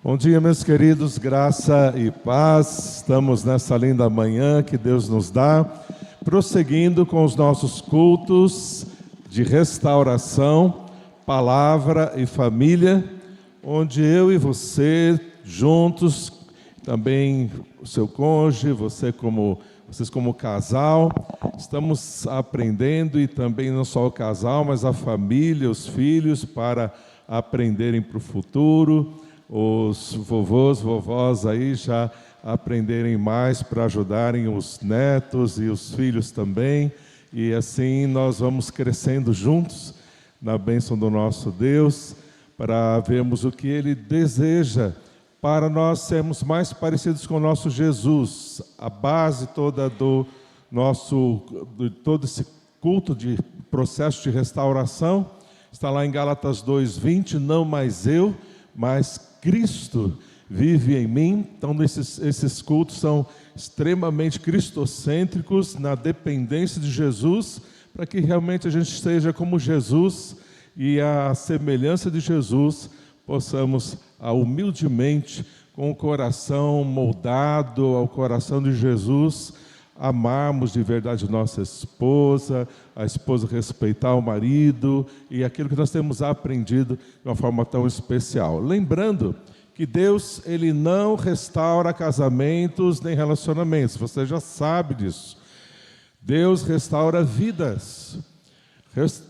Bom dia, meus queridos, graça e paz. Estamos nessa linda manhã que Deus nos dá, prosseguindo com os nossos cultos de restauração, palavra e família, onde eu e você juntos, também o seu cônjuge, vocês como casal, estamos aprendendo, e também não só o casal, mas a família, os filhos, para aprenderem para o futuro. Os vovôs, vovós aí já aprenderem mais para ajudarem os netos e os filhos também. E assim nós vamos crescendo juntos na bênção do nosso Deus, para vermos o que Ele deseja para nós sermos mais parecidos com o nosso Jesus. A base toda de todo esse culto de processo de restauração está lá em Gálatas 2:20, não mais eu, mas Cristo vive em mim. Então esses cultos são extremamente cristocêntricos, na dependência de Jesus, para que realmente a gente seja como Jesus, e a semelhança de Jesus possamos humildemente, com o coração moldado ao coração de Jesus, amarmos de verdade nossa esposa, a esposa respeitar o marido, e aquilo que nós temos aprendido de uma forma tão especial. Lembrando que Deus, Ele não restaura casamentos nem relacionamentos, você já sabe disso. Deus restaura vidas.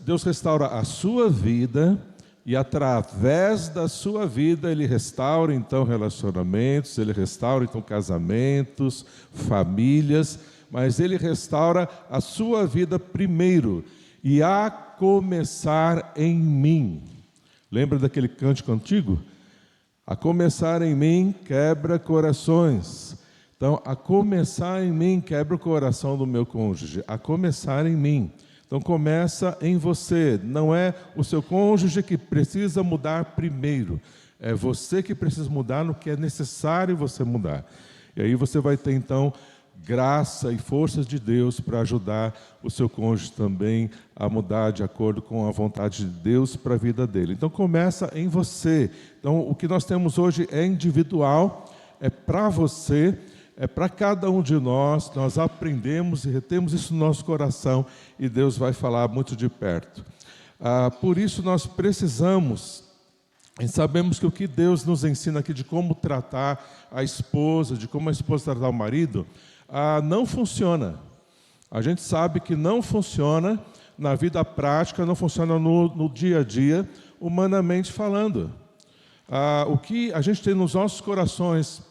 Deus restaura a sua vida, e através da sua vida Ele restaura então relacionamentos, Ele restaura então casamentos, famílias, mas Ele restaura a sua vida primeiro, e a começar em mim. Lembra daquele cântico antigo? A começar em mim quebra corações. Então, a começar em mim quebra o coração do meu cônjuge, a começar em mim. Então começa em você, não é o seu cônjuge que precisa mudar primeiro, é você que precisa mudar no que é necessário você mudar. E aí você vai ter então graça e forças de Deus para ajudar o seu cônjuge também a mudar de acordo com a vontade de Deus para a vida dele. Então começa em você. Então o que nós temos hoje é individual, é para você, é para cada um de nós. Nós aprendemos e retemos isso no nosso coração, e Deus vai falar muito de perto. Por isso nós precisamos, e sabemos que o que Deus nos ensina aqui de como tratar a esposa, de como a esposa tratar o marido, não funciona. A gente sabe que não funciona na vida prática, não funciona no dia a dia, humanamente falando. O que a gente tem nos nossos corações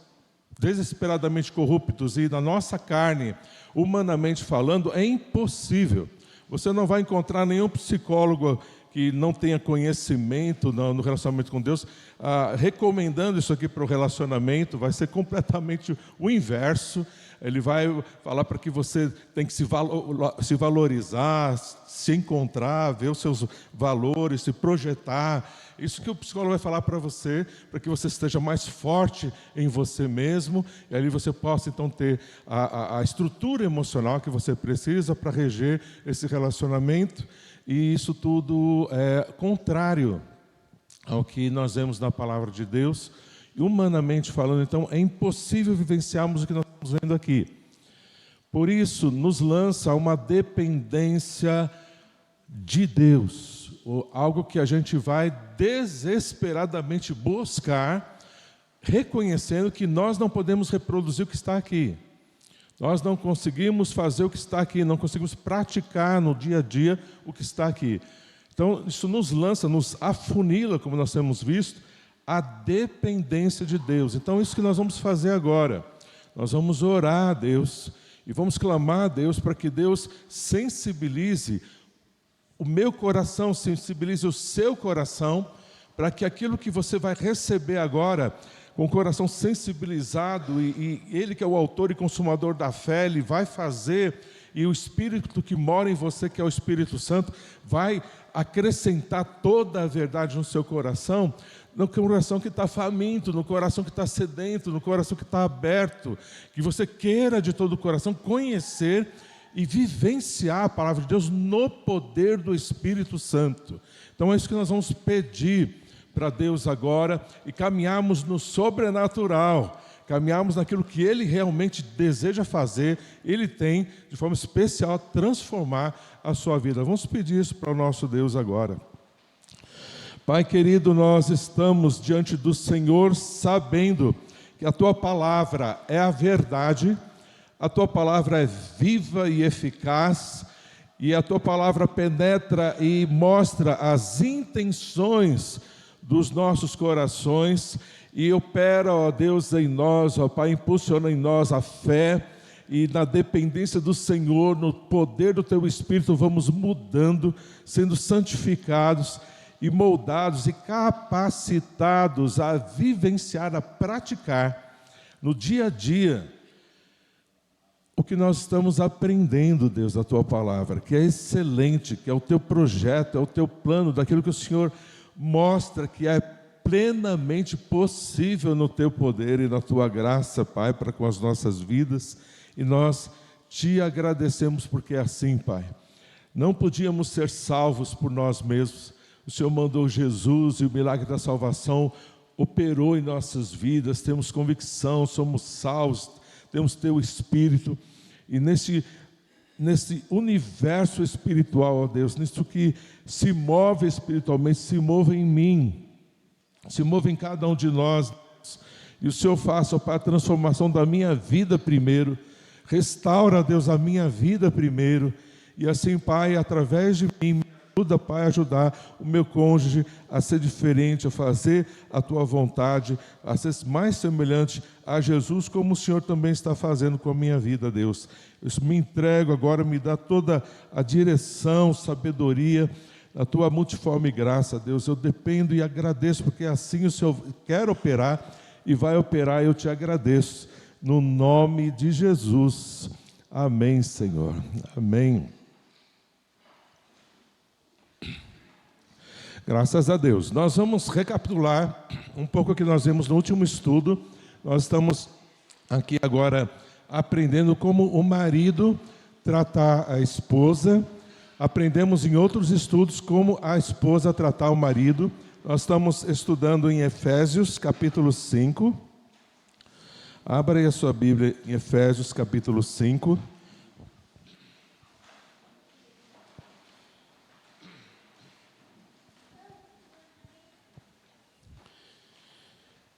desesperadamente corruptos e na nossa carne, humanamente falando, é impossível. Você não vai encontrar nenhum psicólogo que não tenha conhecimento no relacionamento com Deus, recomendando isso aqui para o relacionamento. Vai ser completamente o inverso. Ele vai falar para que você tem que se valorizar, se encontrar, ver os seus valores, se projetar. Isso que o psicólogo vai falar para você, para que você esteja mais forte em você mesmo, e ali você possa então ter a estrutura emocional que você precisa para reger esse relacionamento. E isso tudo é contrário ao que nós vemos na palavra de Deus. E humanamente falando, então, é impossível vivenciarmos o que nós estamos vendo aqui. Por isso, nos lança uma dependência de Deus, ou algo que a gente vai desesperadamente buscar, reconhecendo que nós não podemos reproduzir o que está aqui. Nós não conseguimos fazer o que está aqui, não conseguimos praticar no dia a dia o que está aqui. Então, isso nos lança, nos afunila, como nós temos visto, a dependência de Deus. Então, isso que nós vamos fazer agora. Nós vamos orar a Deus e vamos clamar a Deus para que Deus sensibilize o meu coração, sensibilize o seu coração, para que aquilo que você vai receber agora, com o coração sensibilizado, e Ele que é o autor e consumador da fé, Ele vai fazer, e o Espírito que mora em você, que é o Espírito Santo, vai acrescentar toda a verdade no seu coração, no coração que está faminto, no coração que está sedento, no coração que está aberto, que você queira de todo o coração conhecer e vivenciar a palavra de Deus no poder do Espírito Santo. Então é isso que nós vamos pedir para Deus agora e caminharmos no sobrenatural, caminharmos naquilo que Ele realmente deseja fazer. Ele tem, de forma especial, transformar a sua vida. Vamos pedir isso para o nosso Deus agora. Pai querido, nós estamos diante do Senhor sabendo que a Tua palavra é a verdade, a Tua palavra é viva e eficaz, e a Tua palavra penetra e mostra as intenções dos nossos corações e opera, ó Deus, em nós, ó Pai, impulsiona em nós a fé, e na dependência do Senhor, no poder do Teu Espírito, vamos mudando, sendo santificados e moldados e capacitados a vivenciar, a praticar no dia a dia o que nós estamos aprendendo, Deus, da Tua palavra, que é excelente, que é o Teu projeto, é o Teu plano, daquilo que o Senhor mostra que é plenamente possível no Teu poder e na Tua graça, Pai, para com as nossas vidas. E nós Te agradecemos porque é assim, Pai. Não podíamos ser salvos por nós mesmos. O Senhor mandou Jesus e o milagre da salvação operou em nossas vidas. Temos convicção, somos salvos, temos Teu Espírito. E nesse universo espiritual, ó Deus, nisso que se move espiritualmente, se move em mim, se move em cada um de nós. E o Senhor faça, ó Pai, a transformação da minha vida primeiro. Restaura, Deus, a minha vida primeiro. E assim, Pai, através de mim, me ajuda, Pai, a ajudar o meu cônjuge a ser diferente, a fazer a Tua vontade, a ser mais semelhante a Jesus, como o Senhor também está fazendo com a minha vida, Deus. Eu me entrego agora, me dá toda a direção, sabedoria, a Tua multiforme graça, Deus. Eu dependo e agradeço, porque assim o Senhor quer operar e vai operar, eu Te agradeço. No nome de Jesus. Amém, Senhor. Amém. Graças a Deus. Nós vamos recapitular um pouco o que nós vimos no último estudo. Nós estamos aqui agora aprendendo como o marido tratar a esposa. Aprendemos em outros estudos como a esposa tratar o marido. Nós estamos estudando em Efésios, capítulo 5. Abra aí a sua Bíblia em Efésios, capítulo 5.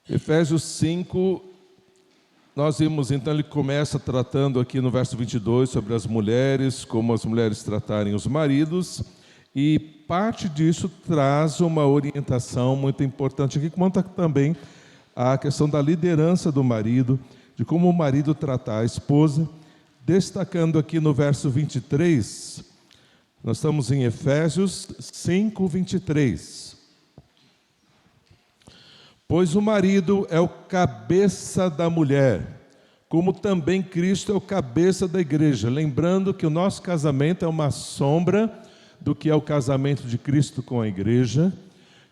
Efésios 5, nós vimos, então, ele começa tratando aqui no verso 22 sobre as mulheres, como as mulheres tratarem os maridos, e parte disso traz uma orientação muito importante aqui, quanto também a questão da liderança do marido, de como o marido tratar a esposa, destacando aqui no verso 23, nós estamos em Efésios 5, 23. Pois o marido é o cabeça da mulher, como também Cristo é o cabeça da igreja. Lembrando que o nosso casamento é uma sombra do que é o casamento de Cristo com a igreja,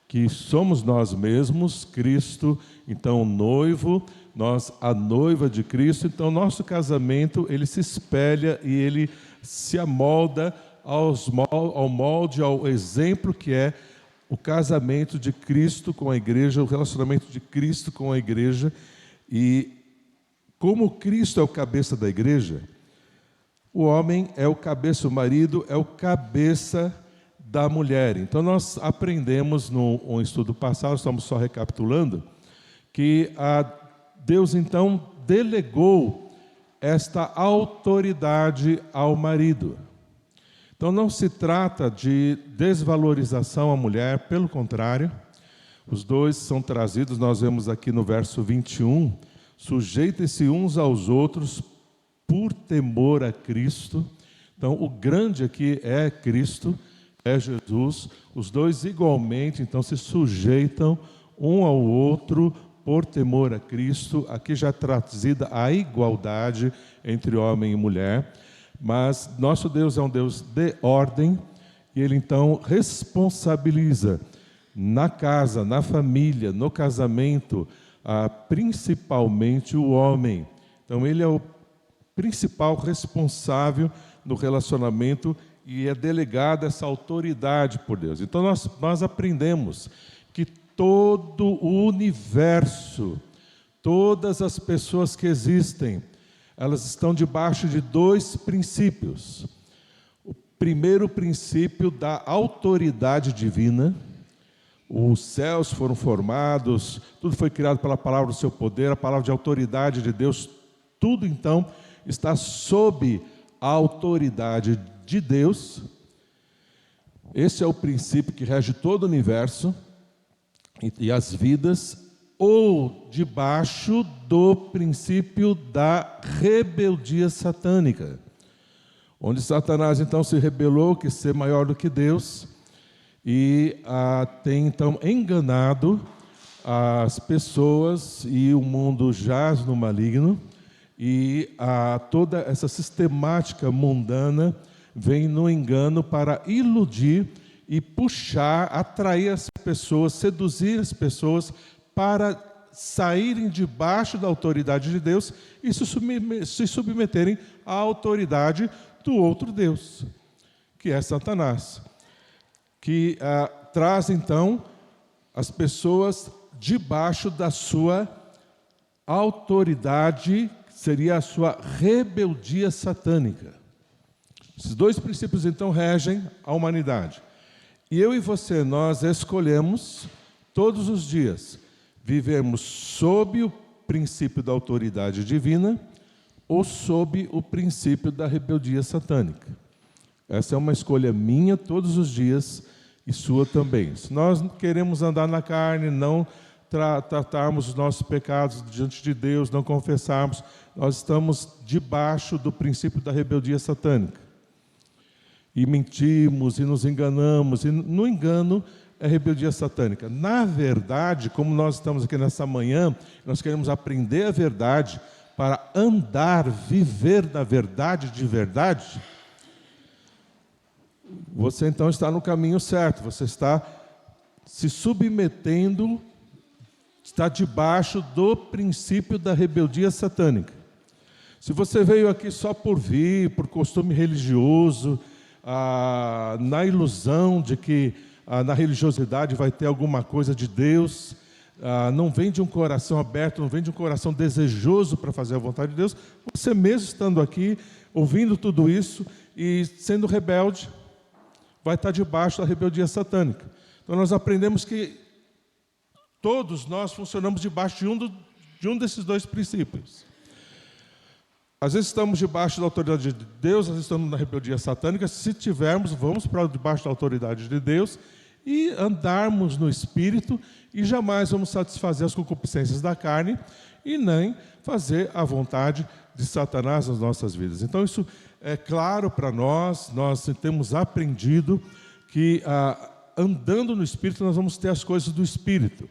que somos nós mesmos, Cristo, então o noivo, nós a noiva de Cristo. Então nosso casamento, ele se espelha e ele se amolda ao molde, ao exemplo que é o casamento de Cristo com a igreja, o relacionamento de Cristo com a igreja. E como Cristo é o cabeça da igreja, o homem é o cabeça, o marido é o cabeça da mulher. Então nós aprendemos no estudo passado, estamos só recapitulando, que Deus então delegou esta autoridade ao marido. Então não se trata de desvalorização à mulher, pelo contrário, os dois são trazidos, nós vemos aqui no verso 21, sujeitem-se uns aos outros por temor a Cristo. Então o grande aqui é Cristo, é Jesus, os dois igualmente então se sujeitam um ao outro por temor a Cristo. Aqui já é trazida a igualdade entre homem e mulher. Mas nosso Deus é um Deus de ordem, e Ele então responsabiliza na casa, na família, no casamento, principalmente o homem. Então Ele é o principal responsável no relacionamento e é delegada essa autoridade por Deus. Então nós aprendemos que todo o universo, todas as pessoas que existem, elas estão debaixo de dois princípios. O primeiro princípio da autoridade divina. Os céus foram formados, tudo foi criado pela palavra do seu poder, a palavra de autoridade de Deus, tudo então está sob a autoridade de Deus. Esse é o princípio que rege todo o universo e as vidas, ou debaixo do princípio da rebeldia satânica, onde Satanás então se rebelou, quis ser maior do que Deus, e tem então enganado as pessoas, e o mundo jaz no maligno, e toda essa sistemática mundana vem no engano para iludir e puxar, atrair as pessoas, seduzir as pessoas para saírem debaixo da autoridade de Deus e se submeterem à autoridade do outro Deus, que é Satanás, que traz então as pessoas debaixo da sua autoridade, seria a sua rebeldia satânica. Esses dois princípios então regem a humanidade. E eu e você, nós escolhemos todos os dias vivermos sob o princípio da autoridade divina ou sob o princípio da rebeldia satânica. Essa é uma escolha minha todos os dias e sua também. Se nós queremos andar na carne, não tratarmos os nossos pecados diante de Deus, não confessarmos, nós estamos debaixo do princípio da rebeldia satânica. E mentimos e nos enganamos, e no engano é rebeldia satânica. Na verdade, como nós estamos aqui nessa manhã, nós queremos aprender a verdade para andar, viver na verdade de verdade. Você então está no caminho certo, você está se submetendo, está debaixo do princípio da rebeldia satânica. Se você veio aqui só por vir, por costume religioso, na ilusão de que na religiosidade vai ter alguma coisa de Deus, não vem de um coração aberto, não vem de um coração desejoso para fazer a vontade de Deus, você mesmo estando aqui, ouvindo tudo isso e sendo rebelde, vai estar debaixo da rebeldia satânica. Então nós aprendemos que todos nós funcionamos debaixo de um desses dois princípios. Às vezes estamos debaixo da autoridade de Deus, às vezes estamos na rebeldia satânica. Se tivermos, vamos para debaixo da autoridade de Deus e andarmos no Espírito, e jamais vamos satisfazer as concupiscências da carne e nem fazer a vontade de Satanás nas nossas vidas. Então isso é claro para nós temos aprendido que andando no Espírito nós vamos ter as coisas do Espírito.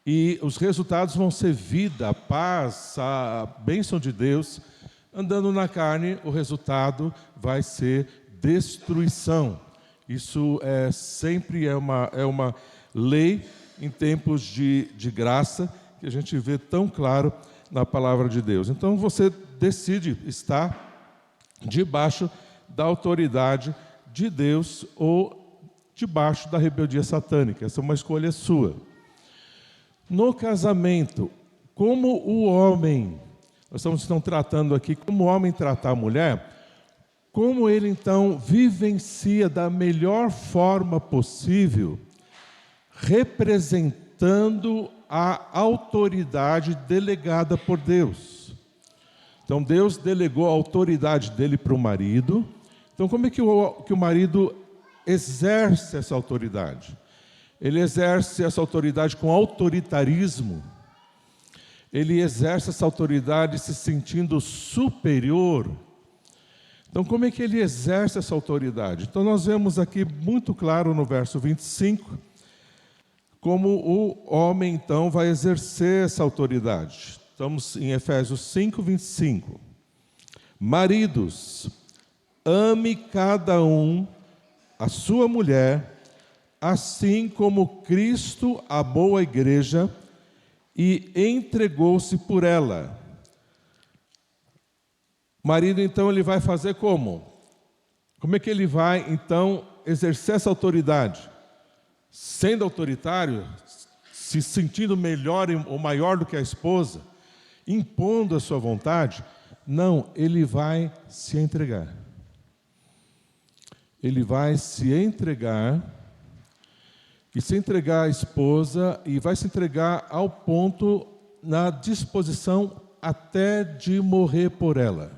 E os resultados vão ser vida, paz, a bênção de Deus. Andando na carne, o resultado vai ser destruição. Isso sempre é uma lei em tempos de graça, que a gente vê tão claro na palavra de Deus. Então você decide estar debaixo da autoridade de Deus ou debaixo da rebeldia satânica. Essa é uma escolha sua. No casamento, como o homem, nós estamos então tratando aqui como o homem trata a mulher, como ele então vivencia da melhor forma possível, representando a autoridade delegada por Deus. Então Deus delegou a autoridade dele para o marido. Então como é que o marido exerce essa autoridade? Ele exerce essa autoridade com autoritarismo. Ele exerce essa autoridade se sentindo superior. Então, como é que ele exerce essa autoridade? Então, nós vemos aqui muito claro no verso 25, como o homem, então, vai exercer essa autoridade. Estamos em Efésios 5, 25. Maridos, ame cada um a sua mulher, assim como Cristo amou a igreja e entregou-se por ela. O marido, então, ele vai fazer como? Como é que ele vai, então, exercer essa autoridade? Sendo autoritário? se sentindo melhor ou maior do que a esposa, impondo a sua vontade. Não, ele vai se entregar. Ele vai se entregar, e se entregar à esposa, e vai se entregar ao ponto, na disposição até de morrer por ela.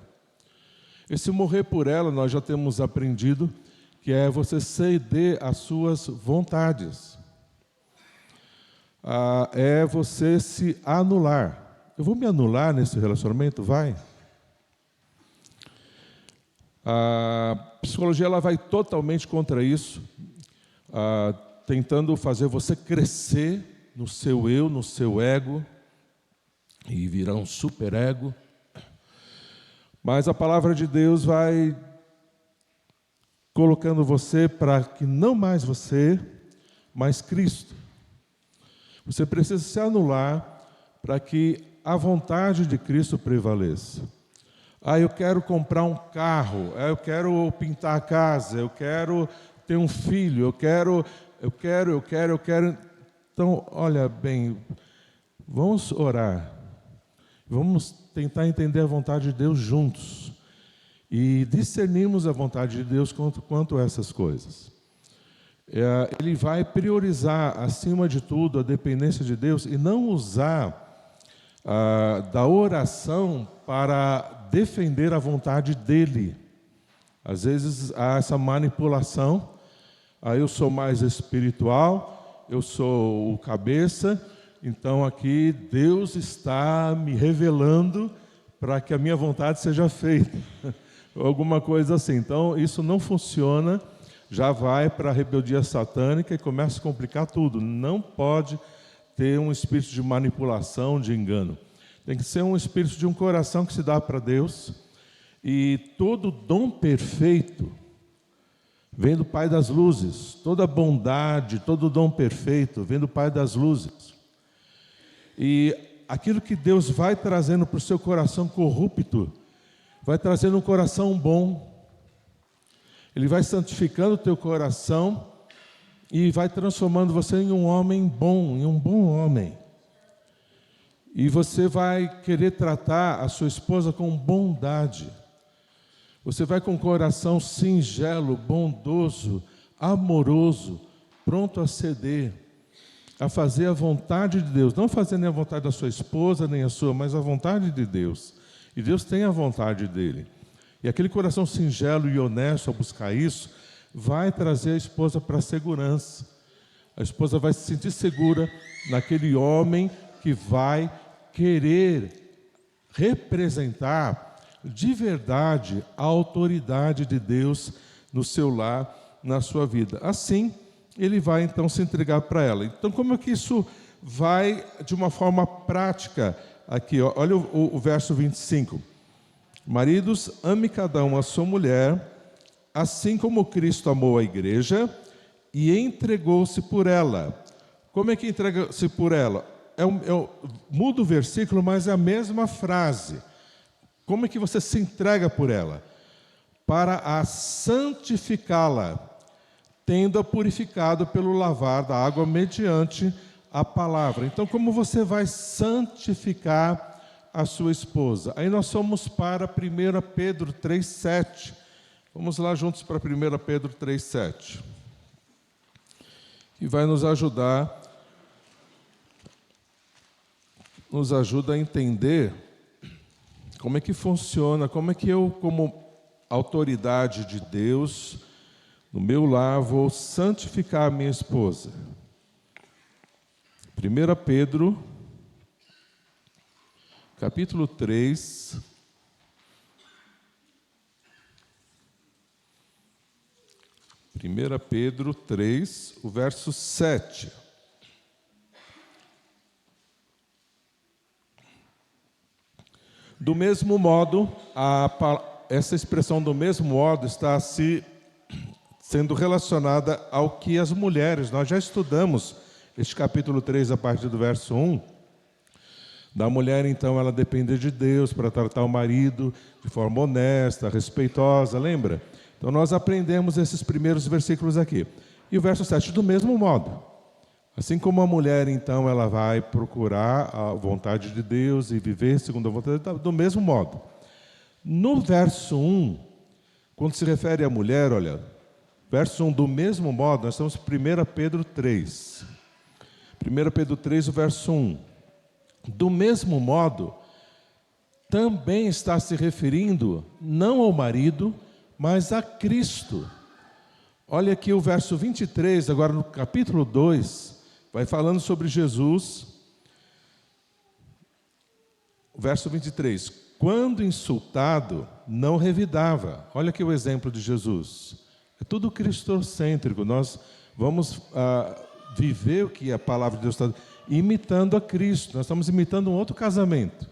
Esse morrer por ela, nós já temos aprendido, que é você ceder às suas vontades. É você se anular. Eu vou me anular nesse relacionamento? Vai. A psicologia ela vai totalmente contra isso, tentando fazer você crescer no seu eu, no seu ego, e virar um superego. Mas a palavra de Deus vai colocando você para que não mais você, mas Cristo. Você precisa se anular para que a vontade de Cristo prevaleça. Eu quero comprar um carro, eu quero pintar a casa, eu quero ter um filho, eu quero. Então, olha bem, vamos orar. Vamos tentar entender a vontade de Deus juntos. E discernirmos a vontade de Deus quanto a essas coisas. Ele vai priorizar, acima de tudo, a dependência de Deus e não usar da oração para defender a vontade dEle. Às vezes há essa manipulação. Eu sou mais espiritual, eu sou o cabeça, então aqui Deus está me revelando para que a minha vontade seja feita. Alguma coisa assim. Então isso não funciona, já vai para a rebeldia satânica e começa a complicar tudo. Não pode ter um espírito de manipulação, de engano. Tem que ser um espírito de um coração que se dá para Deus. E todo dom perfeito vem do Pai das luzes. Toda bondade, todo dom perfeito vem do Pai das luzes. E aquilo que Deus vai trazendo para o seu coração corrupto, vai trazendo um coração bom. Ele vai santificando o teu coração e vai transformando você em um homem bom, em um bom homem. E você vai querer tratar a sua esposa com bondade. Você vai com um coração singelo, bondoso, amoroso, pronto a ceder, a fazer a vontade de Deus. Não fazer nem a vontade da sua esposa, nem a sua, mas a vontade de Deus. E Deus tem a vontade dele. E aquele coração singelo e honesto ao buscar isso, vai trazer a esposa para a segurança. A esposa vai se sentir segura naquele homem que vai querer representar de verdade a autoridade de Deus no seu lar, na sua vida. Assim, ele vai então se entregar para ela. Então, como é que isso vai de uma forma prática aqui? Olha o verso 25. Maridos, ame cada um a sua mulher, assim como Cristo amou a igreja e entregou-se por ela. Como é que entrega-se por ela? Muda o versículo, mas é a mesma frase. Como é que você se entrega por ela? Para a santificá-la, tendo-a purificado pelo lavar da água mediante a palavra. Então, como você vai santificar a sua esposa? Aí nós somos para 1 Pedro 3,7. Vamos lá juntos para 1 Pedro 3,7. Que vai nos ajudar, ajuda a entender como é que funciona, como é que eu, como autoridade de Deus, no meu lar, vou santificar a minha esposa. 1 Pedro, capítulo 3, Pedro 3, o verso 7. Do mesmo modo, essa expressão do mesmo modo está sendo relacionada ao que as mulheres, nós já estudamos este capítulo 3 a partir do verso 1, da mulher então ela depende de Deus para tratar o marido de forma honesta, respeitosa, lembra? Então nós aprendemos esses primeiros versículos aqui. E o verso 7, do mesmo modo, Assim como a mulher, então, ela vai procurar a vontade de Deus e viver segundo a vontade de Deus, do mesmo modo. No verso 1, quando se refere à mulher, olha, verso 1, do mesmo modo, nós estamos em 1 Pedro 3. 1 Pedro 3, o verso 1. Do mesmo modo, também está se referindo não ao marido, mas a Cristo. Olha aqui o verso 23, agora no capítulo 2, vai falando sobre Jesus. O verso 23. Quando insultado, não revidava. Olha aqui o exemplo de Jesus. É tudo cristocêntrico. Nós vamos viver o que a palavra de Deus está imitando a Cristo. Nós estamos imitando um outro casamento.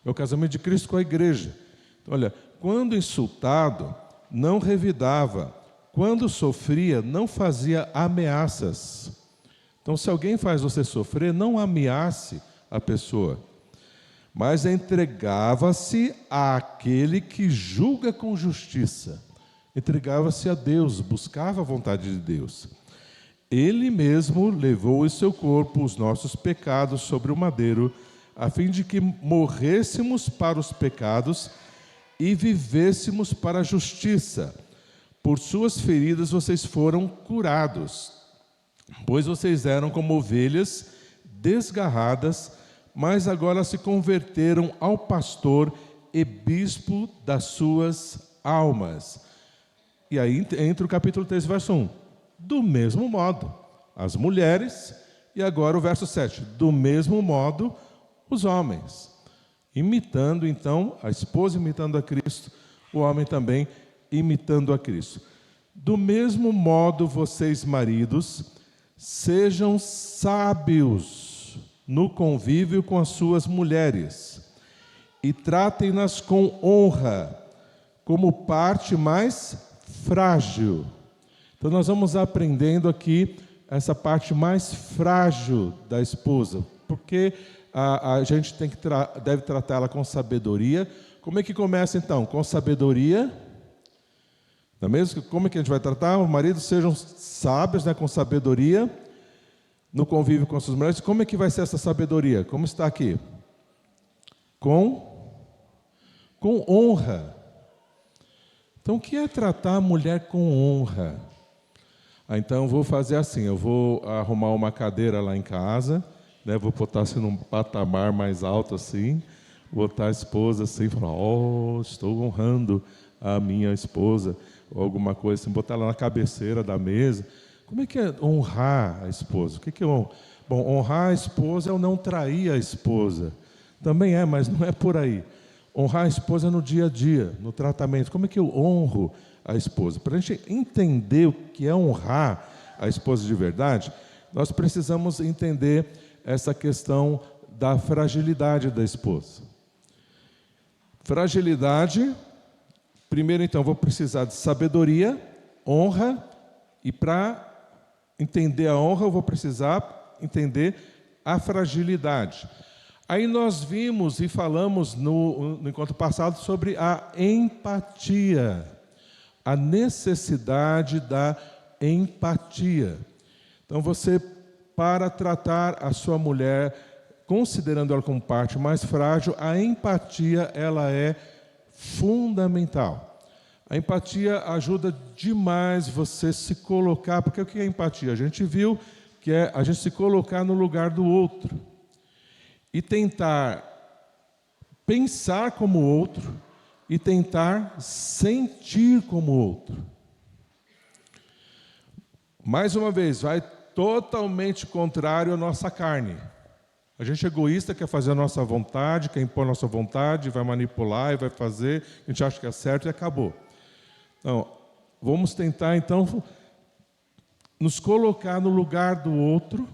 É o casamento de Cristo com a igreja. Então, olha, quando insultado, não revidava. Quando sofria, não fazia ameaças. Então, se alguém faz você sofrer, não ameace a pessoa, mas entregava-se àquele que julga com justiça. Entregava-se a Deus, buscava a vontade de Deus. Ele mesmo levou em seu corpo os nossos pecados sobre o madeiro, a fim de que morrêssemos para os pecados e vivêssemos para a justiça. Por suas feridas vocês foram curados, pois vocês eram como ovelhas desgarradas, mas agora se converteram ao pastor e bispo das suas almas. E aí entra o capítulo 3, verso 1. Do mesmo modo, as mulheres, e agora o verso 7. Do mesmo modo, os homens. Imitando então, a esposa imitando a Cristo, o homem também imitando a Cristo. Do mesmo modo, vocês maridos, sejam sábios no convívio com as suas mulheres e tratem-nas com honra, como parte mais frágil. Então nós vamos aprendendo aqui essa parte mais frágil da esposa, porque a gente deve tratá-la com sabedoria. Como é que começa então? Com sabedoria. Não é mesmo? Como é que a gente vai tratar? Os maridos sejam sábios, né, com sabedoria, no convívio com as suas mulheres. Como é que vai ser essa sabedoria? Como está aqui? Com honra. Então, o que é tratar a mulher com honra? Então, eu vou fazer assim, eu vou arrumar uma cadeira lá em casa, né, vou botar assim num patamar mais alto assim, botar a esposa assim, falar, estou honrando a minha esposa, ou alguma coisa assim, botar ela na cabeceira da mesa. Como é que é honrar a esposa? O que é honra? Bom, honrar a esposa é o não trair a esposa. Também é, mas não é por aí. Honrar a esposa no dia a dia, no tratamento. Como é que eu honro a esposa? Para a gente entender o que é honrar a esposa de verdade, nós precisamos entender essa questão da fragilidade da esposa. Fragilidade, primeiro então vou precisar de sabedoria, honra, e para entender a honra eu vou precisar entender a fragilidade. Aí nós vimos e falamos no encontro passado sobre a empatia, a necessidade da empatia. Então você, para tratar a sua mulher, considerando ela como parte mais frágil, a empatia ela é fundamental. A empatia ajuda demais você se colocar, porque o que é empatia? A gente viu que é a gente se colocar no lugar do outro e tentar pensar como o outro e tentar sentir como o outro. Mais uma vez, vai totalmente contrário à nossa carne. A gente é egoísta, quer fazer a nossa vontade, quer impor a nossa vontade, vai manipular e vai fazer, a gente acha que é certo e acabou. Então, vamos tentar então nos colocar no lugar do outro,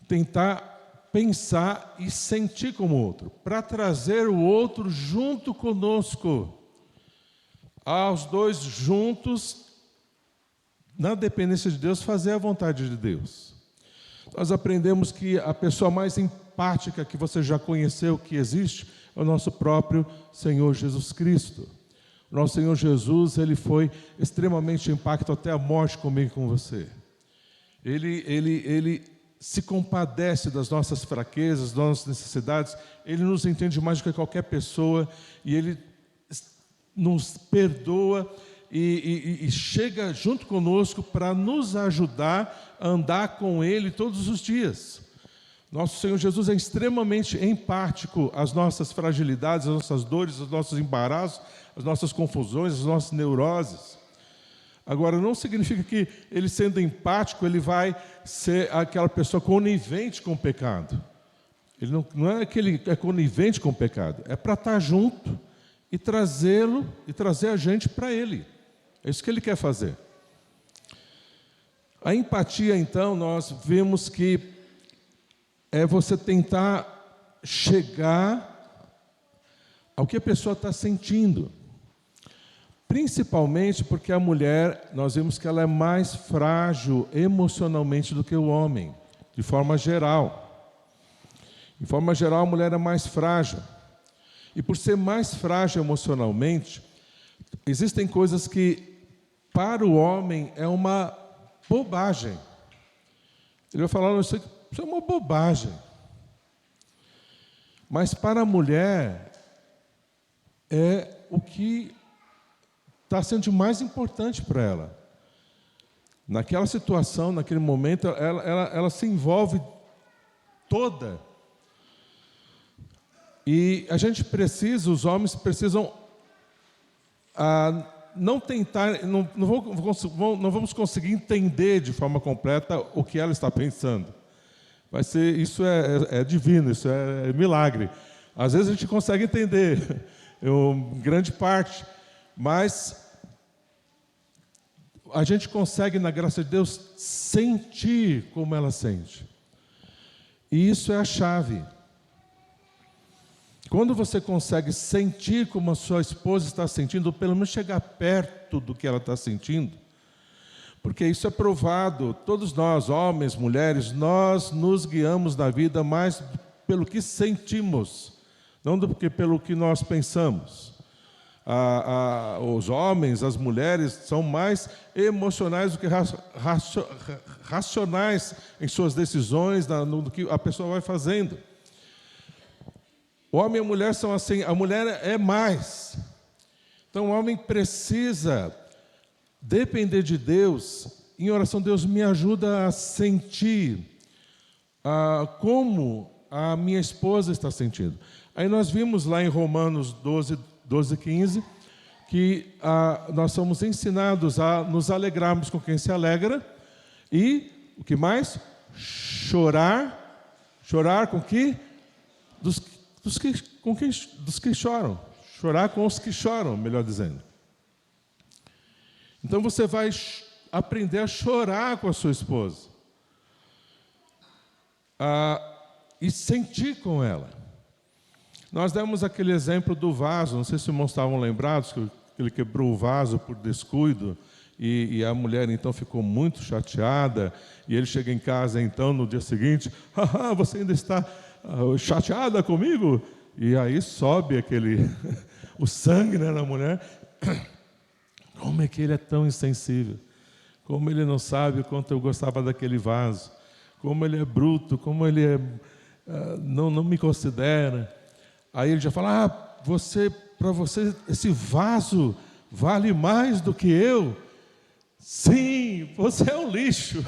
tentar pensar e sentir como o outro, para trazer o outro junto conosco, aos dois juntos, na dependência de Deus, fazer a vontade de Deus. Nós aprendemos que a pessoa mais empática que você já conheceu que existe é o nosso próprio Senhor Jesus Cristo. O nosso Senhor Jesus, ele foi extremamente empático até a morte comigo e com você. Ele se compadece das nossas fraquezas, das nossas necessidades. Ele nos entende mais do que qualquer pessoa e Ele nos perdoa e chega junto conosco para nos ajudar a andar com Ele todos os dias. Nosso Senhor Jesus é extremamente empático às nossas fragilidades, às nossas dores, aos nossos embaraços, às nossas confusões, às nossas neuroses. Agora, não significa que Ele, sendo empático, Ele vai ser aquela pessoa conivente com o pecado. Ele não é que Ele é conivente com o pecado, é para estar junto e trazê-lo e trazer a gente para Ele. É isso que Ele quer fazer. A empatia, então, nós vemos que é você tentar chegar ao que a pessoa está sentindo. Principalmente porque a mulher, nós vemos que ela é mais frágil emocionalmente do que o homem, de forma geral. De forma geral, a mulher é mais frágil. E por ser mais frágil emocionalmente, existem coisas que, para o homem, é uma bobagem. Ele vai falar, isso é uma bobagem. Mas para a mulher, é o que está sendo de mais importante para ela. Naquela situação, naquele momento, ela se envolve toda. E a gente precisa, os homens precisam não tentar, não vamos conseguir entender de forma completa o que ela está pensando. Isso é divino, isso é milagre. Às vezes a gente consegue entender, em grande parte, mas a gente consegue, na graça de Deus, sentir como ela sente. E isso é a chave. Quando você consegue sentir como a sua esposa está sentindo, ou pelo menos chegar perto do que ela está sentindo, porque isso é provado, todos nós, homens, mulheres, nós nos guiamos na vida mais pelo que sentimos, não do que pelo que nós pensamos. Os homens, as mulheres são mais emocionais do que racionais em suas decisões, no que a pessoa vai fazendo. O homem e a mulher são assim, a mulher é mais. Então o homem precisa depender de Deus. Em oração, Deus me ajuda a sentir como a minha esposa está sentindo. Aí nós vimos lá em Romanos 12:15, que nós somos ensinados a nos alegrarmos com quem se alegra e, o que mais? Chorar com que? Dos que choram. Chorar com os que choram, melhor dizendo. Então você vai aprender a chorar com a sua esposa. E sentir com ela. Nós demos aquele exemplo do vaso, não sei se os irmãos estavam lembrados, que ele quebrou o vaso por descuido, e a mulher então ficou muito chateada, e ele chega em casa então no dia seguinte, você ainda está chateada comigo? E aí sobe o sangue, né, na mulher. Como é que ele é tão insensível? Como ele não sabe o quanto eu gostava daquele vaso? Como ele é bruto? Como ele não me considera? Aí ele já fala, para você esse vaso vale mais do que eu? Sim, você é um lixo.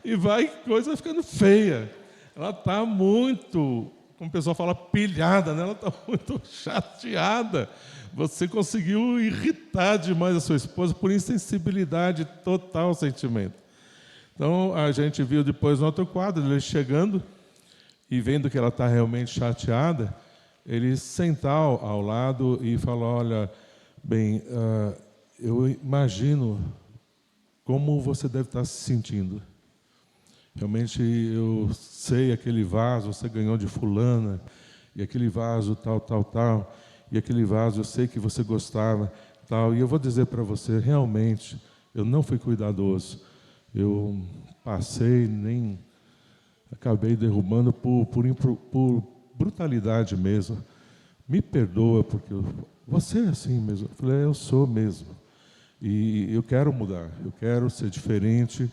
e vai coisa ficando feia. Ela está muito, como o pessoal fala, pilhada, né? Ela está muito chateada. Você conseguiu irritar demais a sua esposa por insensibilidade total ao sentimento. Então, a gente viu depois no outro quadro, ele chegando e vendo que ela está realmente chateada, ele sentar ao lado e falar, olha, bem, eu imagino como você deve estar se sentindo. Realmente eu sei aquele vaso, você ganhou de fulana, e aquele vaso tal, e aquele vaso eu sei que você gostava, tal. E eu vou dizer para você, realmente, eu não fui cuidadoso. Eu passei, nem acabei derrubando por brutalidade mesmo. Me perdoa, porque você é assim mesmo. Eu falei, eu sou mesmo. E eu quero mudar, eu quero ser diferente.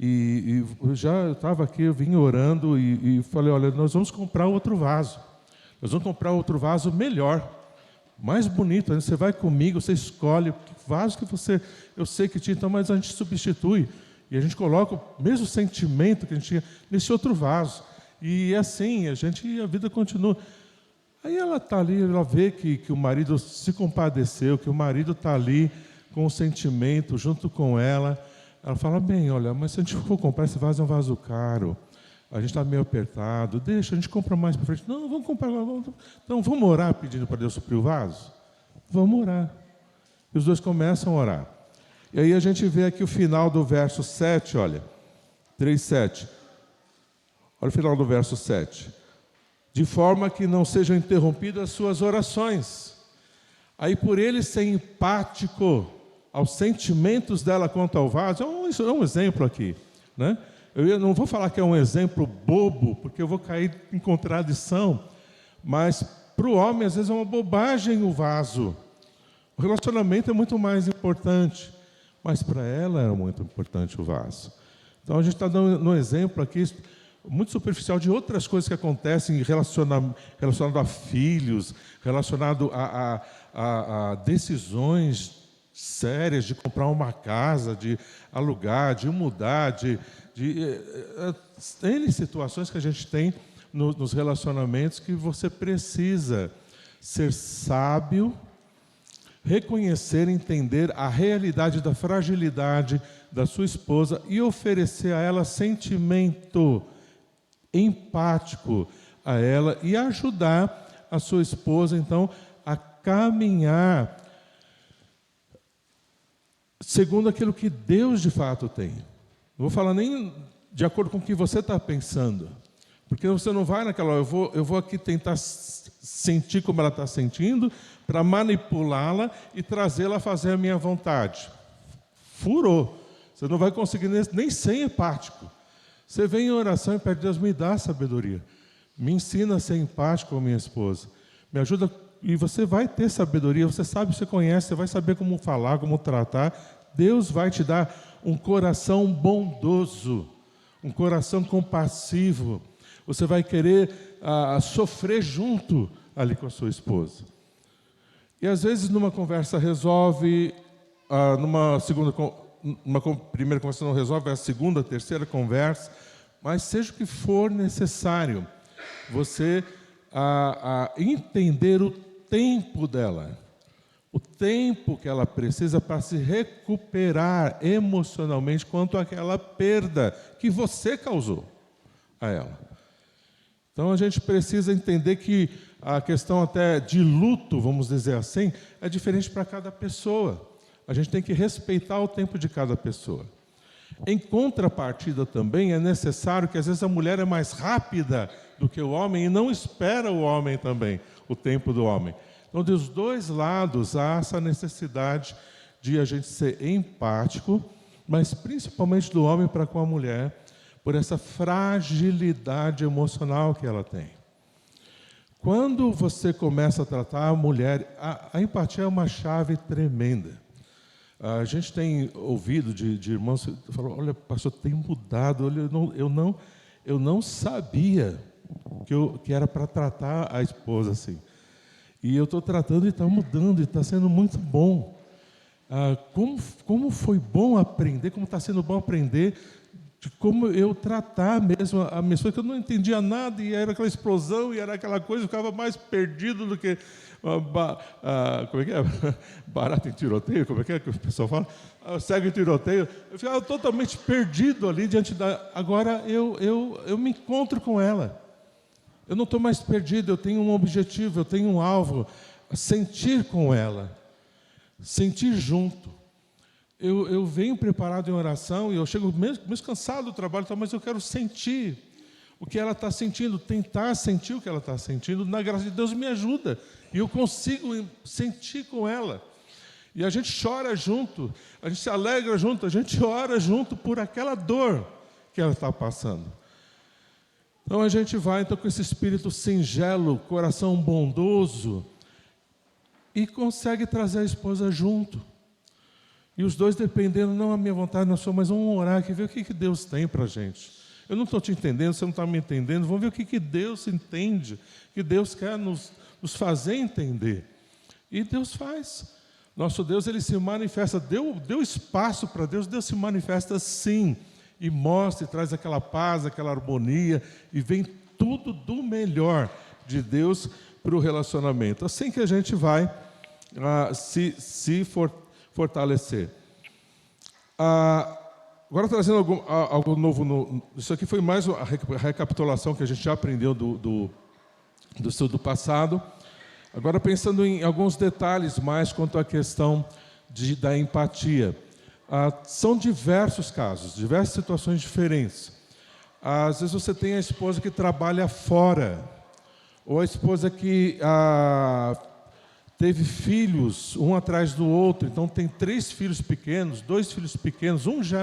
E eu estava aqui, eu vim orando e falei, olha, nós vamos comprar outro vaso. Nós vamos comprar outro vaso melhor, mais bonito. Você vai comigo, você escolhe o vaso que você... Eu sei que tinha, então, mas a gente substitui. E a gente coloca o mesmo sentimento que a gente tinha nesse outro vaso. E assim, a vida continua. Aí ela está ali, ela vê que o marido se compadeceu, que o marido está ali com o sentimento junto com ela. Ela fala, bem, olha, mas se a gente for comprar esse vaso, é um vaso caro. A gente está meio apertado, deixa, a gente compra mais para frente. Não, vamos comprar agora. Então, vamos orar pedindo para Deus suprir o vaso? Vamos orar. E os dois começam a orar. E aí a gente vê aqui o final do verso 7, olha. 3:7. Olha o final do verso 7. De forma que não sejam interrompidas as suas orações. Aí, por ele ser empático aos sentimentos dela quanto ao vaso, é um exemplo aqui, né? Eu não vou falar que é um exemplo bobo, porque eu vou cair em contradição, mas para o homem, às vezes, é uma bobagem o vaso. O relacionamento é muito mais importante, mas para ela era muito importante o vaso. Então, a gente está dando um exemplo aqui, muito superficial, de outras coisas que acontecem relacionado a filhos, relacionado a decisões sérias de comprar uma casa, de alugar, de mudar, N situações que a gente tem nos relacionamentos que você precisa ser sábio, reconhecer, entender a realidade da fragilidade da sua esposa e oferecer a ela sentimento empático a ela e ajudar a sua esposa, então, a caminhar segundo aquilo que Deus de fato tem. Não vou falar nem de acordo com o que você está pensando, porque você não vai naquela... Eu vou aqui tentar sentir como ela está sentindo, para manipulá-la e trazê-la a fazer a minha vontade. Furou. Você não vai conseguir nem ser empático. Você vem em oração e pede, Deus, me dá sabedoria. Me ensina a ser empático com a minha esposa. Me ajuda... E você vai ter sabedoria, você sabe, você conhece, você vai saber como falar, como tratar. Deus vai te dar um coração bondoso, um coração compassivo. Você vai querer sofrer junto ali com a sua esposa. E às vezes numa conversa resolve, numa primeira conversa não resolve, é a segunda, terceira conversa, mas seja o que for necessário, você entender o tempo dela, o tempo que ela precisa para se recuperar emocionalmente quanto àquela perda que você causou a ela. Então a gente precisa entender que a questão até de luto, vamos dizer assim, é diferente para cada pessoa. A gente tem que respeitar o tempo de cada pessoa. Em contrapartida também é necessário que às vezes a mulher é mais rápida do que o homem e não espera o homem também, o tempo do homem. Então, dos dois lados há essa necessidade de a gente ser empático, mas principalmente do homem para com a mulher, por essa fragilidade emocional que ela tem. Quando você começa a tratar a mulher, a empatia é uma chave tremenda. A gente tem ouvido de irmãos que falam, olha, pastor, tem mudado, olha, eu não sabia que era para tratar a esposa assim. E eu estou tratando e está mudando, e está sendo muito bom. Como foi bom aprender, como está sendo bom aprender de como eu tratar mesmo a minha esposa, que eu não entendia nada, e era aquela explosão, e era aquela coisa, eu ficava mais perdido do que... como é que é? Barato em tiroteio, como é que o pessoal fala? Cego em tiroteio. Eu ficava totalmente perdido ali diante da... Agora eu me encontro com ela. Eu não estou mais perdido, eu tenho um objetivo, eu tenho um alvo. Sentir com ela. Sentir junto. Eu venho preparado em oração e eu chego mesmo cansado do trabalho, mas eu quero sentir o que ela está sentindo, tentar sentir o que ela está sentindo. Na graça de Deus me ajuda. E eu consigo sentir com ela. E a gente chora junto, a gente se alegra junto, a gente ora junto por aquela dor que ela está passando. Então a gente vai com esse espírito singelo, coração bondoso, e consegue trazer a esposa junto. E os dois dependendo, não a minha vontade, não a sua, mas vamos orar aqui, ver o que Deus tem para a gente. Eu não estou te entendendo, você não está me entendendo, vamos ver o que Deus entende, que Deus quer nos fazer entender. E Deus faz. Nosso Deus, Ele se manifesta, deu espaço para Deus, Deus se manifesta sim, e mostra, e traz aquela paz, aquela harmonia, e vem tudo do melhor de Deus para o relacionamento. Assim que a gente vai se fortalecer. Agora trazendo algo novo, isso aqui foi mais uma recapitulação que a gente já aprendeu do estudo passado. Agora pensando em alguns detalhes mais quanto à questão da empatia. São diversos casos, diversas situações diferentes. Às vezes você tem a esposa que trabalha fora, ou a esposa que teve filhos, um atrás do outro, então tem 3 filhos pequenos, 2 filhos pequenos, um já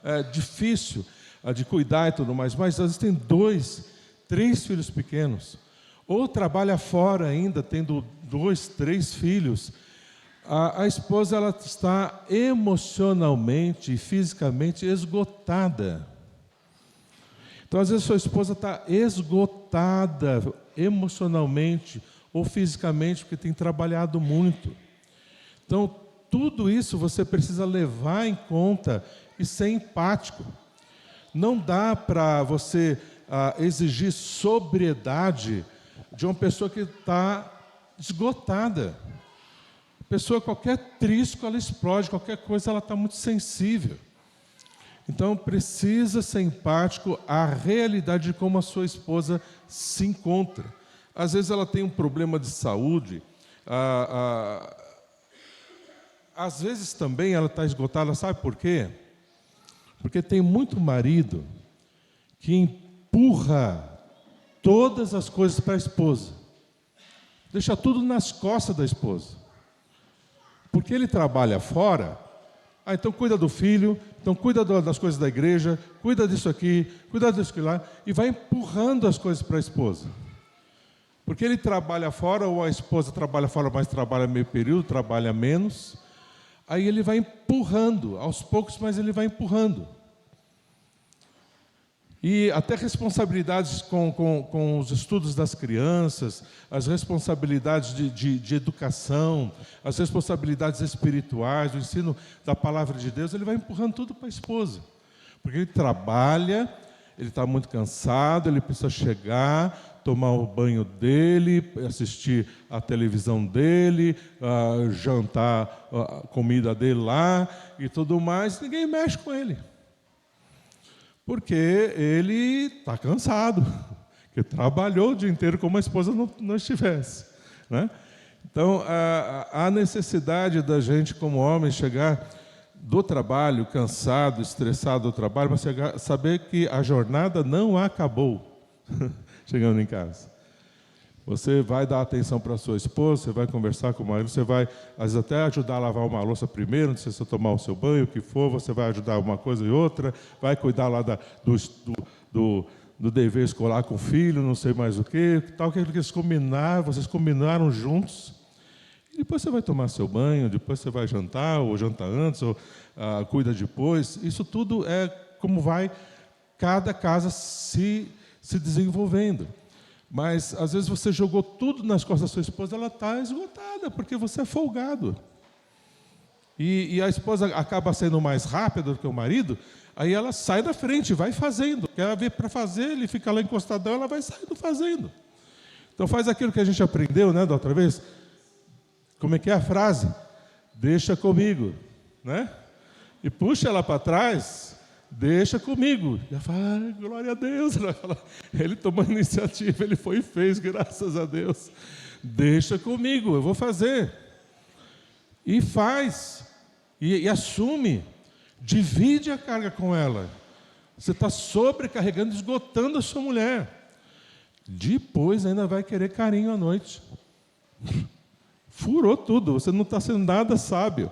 é difícil de cuidar e tudo mais, mas às vezes tem 2, 3 filhos pequenos, ou trabalha fora ainda, tendo 2, 3 filhos, a esposa ela está emocionalmente e fisicamente esgotada. Então às vezes sua esposa está esgotada emocionalmente, ou fisicamente, porque tem trabalhado muito. Então, tudo isso você precisa levar em conta e ser empático. Não dá para você exigir sobriedade de uma pessoa que está esgotada. A pessoa, qualquer trisco, ela explode, qualquer coisa, ela está muito sensível. Então, precisa ser empático à realidade de como a sua esposa se encontra. Às vezes ela tem um problema de saúde, às vezes também ela está esgotada, sabe por quê? Porque tem muito marido que empurra todas as coisas para a esposa, deixa tudo nas costas da esposa, porque ele trabalha fora, então cuida do filho, então cuida das coisas da igreja, cuida disso aqui, cuida disso aqui lá, e vai empurrando as coisas para a esposa. Porque ele trabalha fora, ou a esposa trabalha fora, mas trabalha meio período, trabalha menos. Aí ele vai empurrando, aos poucos, mas ele vai empurrando. E até responsabilidades com os estudos das crianças, as responsabilidades de educação, as responsabilidades espirituais, o ensino da palavra de Deus, ele vai empurrando tudo para a esposa. Porque ele trabalha, ele está muito cansado, ele precisa chegar, tomar o banho dele, assistir a televisão dele, jantar a comida dele lá e tudo mais, ninguém mexe com ele. Porque ele está cansado, que trabalhou o dia inteiro como a esposa não estivesse, né? Então, há necessidade da gente, como homem, chegar do trabalho, cansado, estressado do trabalho, mas saber que a jornada não acabou. Chegando em casa, você vai dar atenção para a sua esposa, você vai conversar com o marido, você vai, às vezes, até ajudar a lavar uma louça primeiro, não sei se você tomar o seu banho, o que for, você vai ajudar uma coisa e outra, vai cuidar lá do dever escolar com o filho, não sei mais o que, tal que vocês combinaram juntos, e depois você vai tomar seu banho, depois você vai jantar, ou janta antes, ou cuida depois. Isso tudo é como vai cada casa se desenvolvendo. Mas, às vezes, você jogou tudo nas costas da sua esposa, ela está esgotada, porque você é folgado. E a esposa acaba sendo mais rápida do que o marido, aí ela sai da frente, vai fazendo. Quer ver para fazer, ele fica lá encostadão, ela vai saindo fazendo. Então, faz aquilo que a gente aprendeu, né, da outra vez. Como é que é a frase? Deixa comigo, né? E puxa ela para trás, deixa comigo. E ela fala, glória a Deus. Ele tomou a iniciativa, ele foi e fez, graças a Deus. Deixa comigo, eu vou fazer. E faz. E assume. Divide a carga com ela. Você está sobrecarregando, esgotando a sua mulher. Depois ainda vai querer carinho à noite. Furou tudo, você não está sendo nada sábio.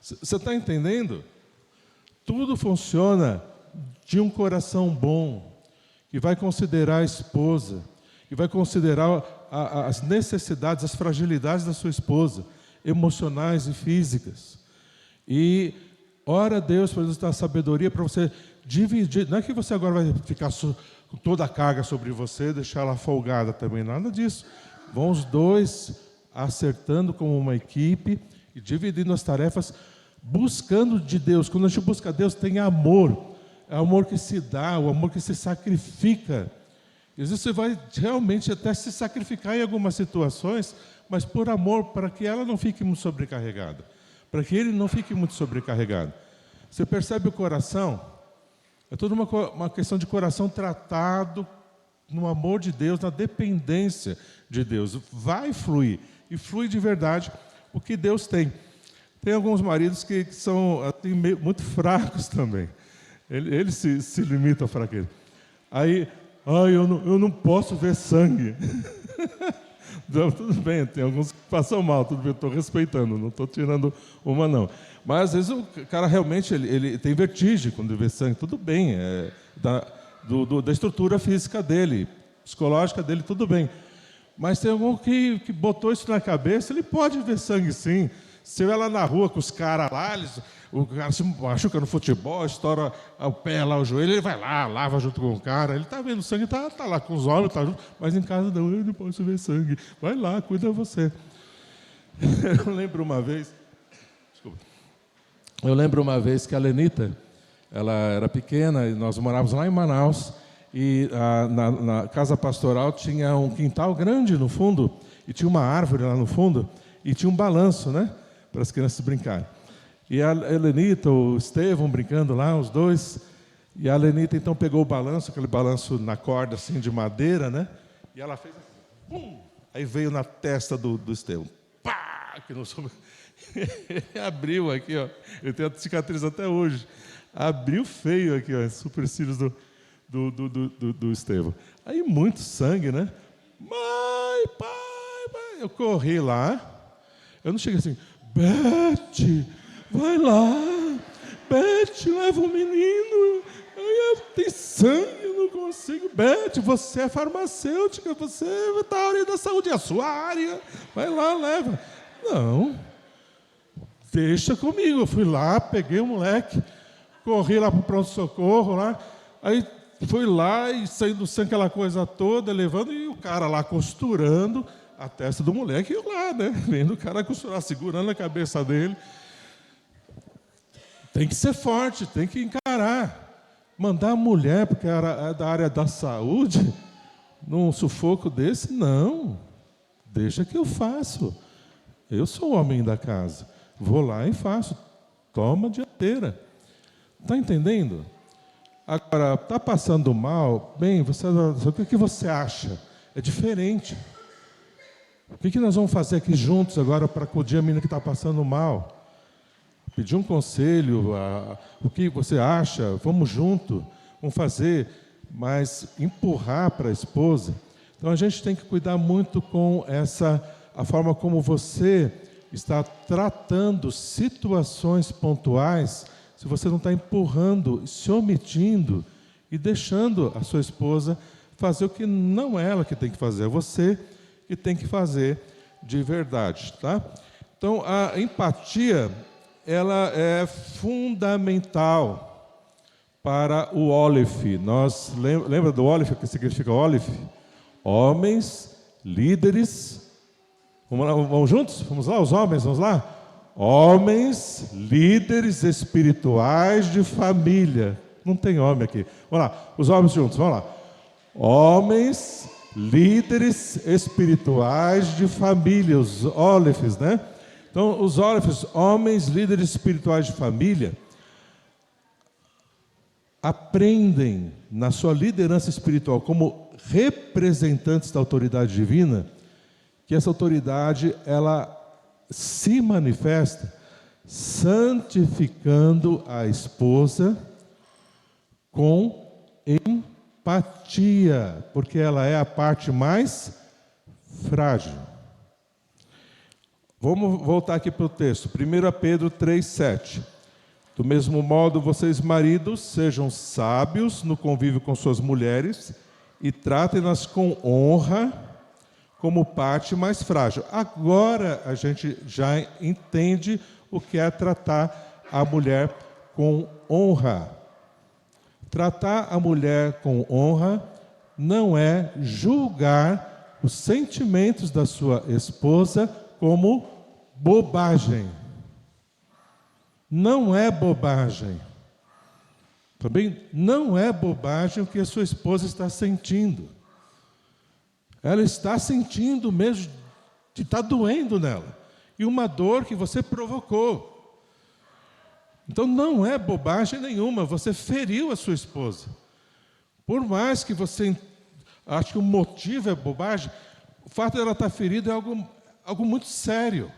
Você está entendendo? Tudo funciona de um coração bom, que vai considerar a esposa, que vai considerar as necessidades, as fragilidades da sua esposa, emocionais e físicas. E ora a Deus para nos dar sabedoria para você dividir. Não é que você agora vai ficar com toda a carga sobre você, deixar ela folgada também, nada disso. Vão os dois acertando como uma equipe e dividindo as tarefas, buscando de Deus. Quando a gente busca Deus, tem amor. É o amor que se dá, o amor que se sacrifica. E às vezes você vai realmente até se sacrificar em algumas situações, mas por amor, para que ela não fique muito sobrecarregada, para que ele não fique muito sobrecarregado. Você percebe o coração? É toda uma questão de coração tratado no amor de Deus, na dependência de Deus. Vai fluir, e flui de verdade o que Deus tem. Tem alguns maridos que são assim, muito fracos também. Eles se limitam à fraqueza. Aí, eu não posso ver sangue. Não, tudo bem, tem alguns que passam mal, tudo bem, eu estou respeitando, não estou tirando uma não. Mas às vezes o cara realmente ele tem vertigem quando vê sangue, tudo bem, da estrutura física dele, psicológica dele, tudo bem. Mas tem algum que botou isso na cabeça, ele pode ver sangue sim. Se eu ir lá na rua com os caras lá, o cara se machuca no futebol, estoura o pé lá, o joelho, ele vai lá, lava junto com o cara, ele está vendo sangue, tá lá com os olhos, tá junto, mas em casa não, eu não posso ver sangue. Vai lá, cuida você. Eu lembro uma vez que a Lenita, ela era pequena, e nós morávamos lá em Manaus, e na casa pastoral tinha um quintal grande no fundo, e tinha uma árvore lá no fundo, e tinha um balanço, né, para as crianças brincarem. E a Lenita, o Estevão brincando lá, os dois, e a Lenita então pegou o balanço, aquele balanço na corda assim de madeira, né, e ela fez assim, pum, aí veio na testa do Estevão, pá, que não soube. Abriu aqui, ó. Eu tenho a cicatriz até hoje. Abriu feio aqui, ó, supercílios do Estevão. Aí muito sangue, né? Mãe, pai. Eu corri lá. Eu não cheguei assim, Beth, vai lá. Beth, leva o menino. Tem sangue, eu não consigo. Beth, você é farmacêutica, você está na área da saúde, é a sua área. Vai lá, leva. Não. Deixa comigo. Eu fui lá, peguei o moleque, corri lá para o pronto-socorro, lá, aí fui lá e saindo sangue, aquela coisa toda, levando, e o cara lá costurando a testa do moleque, e eu lá, né, vendo o cara costurar, segurando a cabeça dele. Tem que ser forte, tem que encarar. Mandar a mulher, porque era da área da saúde, num sufoco desse, não. Deixa que eu faço. Eu sou o homem da casa. Vou lá e faço. Toma a dianteira. Está entendendo? Agora, está passando mal? Bem, o que você acha? É diferente. O que nós vamos fazer aqui juntos agora para acudir a menina que está passando mal? Pedir um conselho, o que você acha? Vamos junto, vamos fazer, mas empurrar para a esposa. Então a gente tem que cuidar muito com a forma como você está tratando situações pontuais, se você não está empurrando, se omitindo e deixando a sua esposa fazer o que não é ela que tem que fazer, é você que tem que fazer de verdade, tá? Então a empatia, ela é fundamental para o Olife. Nós lembra do Olife, o que significa Olife? Homens, líderes. Vamos juntos? Vamos lá, os homens, vamos lá? Homens, líderes espirituais de família. Não tem homem aqui. Vamos lá, os homens juntos, vamos lá. Homens, líderes espirituais de família, os Olifes, né? Então, os Olifes, homens, líderes espirituais de família, aprendem na sua liderança espiritual como representantes da autoridade divina, que essa autoridade, ela se manifesta santificando a esposa com empatia, porque ela é a parte mais frágil. Vamos voltar aqui para o texto, 1 Pedro 3,7. Do mesmo modo, vocês maridos, sejam sábios no convívio com suas mulheres e tratem-nas com honra, como parte mais frágil. Agora a gente já entende o que é tratar a mulher com honra. Tratar a mulher com honra não é julgar os sentimentos da sua esposa como bobagem. Não é bobagem. Também não é bobagem o que a sua esposa está sentindo. Ela está sentindo mesmo, que está doendo nela. E uma dor que você provocou. Então não é bobagem nenhuma, você feriu a sua esposa. Por mais que você ache que o motivo é bobagem, o fato de ela estar ferida é algo muito sério.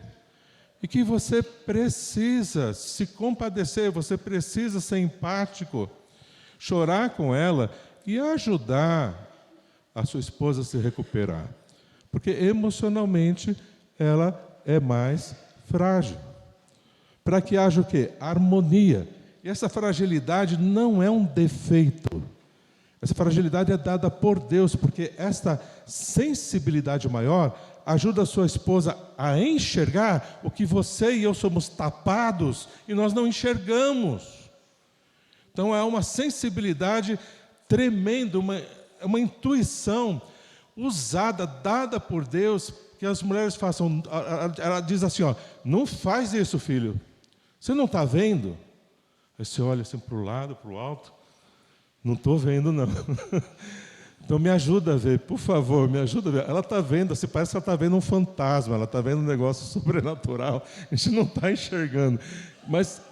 E que você precisa se compadecer, você precisa ser empático, chorar com ela e ajudar a sua esposa a se recuperar. Porque emocionalmente ela é mais frágil. Para que haja o quê? Harmonia. E essa fragilidade não é um defeito. Essa fragilidade é dada por Deus, porque esta sensibilidade maior ajuda a sua esposa a enxergar o que você e eu somos tapados e nós não enxergamos. Então é uma sensibilidade tremenda, uma intuição usada, dada por Deus, que as mulheres façam. Ela diz assim, ó, não faz isso, filho. Você não está vendo? Aí você olha assim para o lado, para o alto. Não estou vendo, não. Então me ajuda a ver, por favor, me ajuda a ver. Ela está vendo, assim, parece que ela está vendo um fantasma, ela está vendo um negócio sobrenatural. A gente não está enxergando. Mas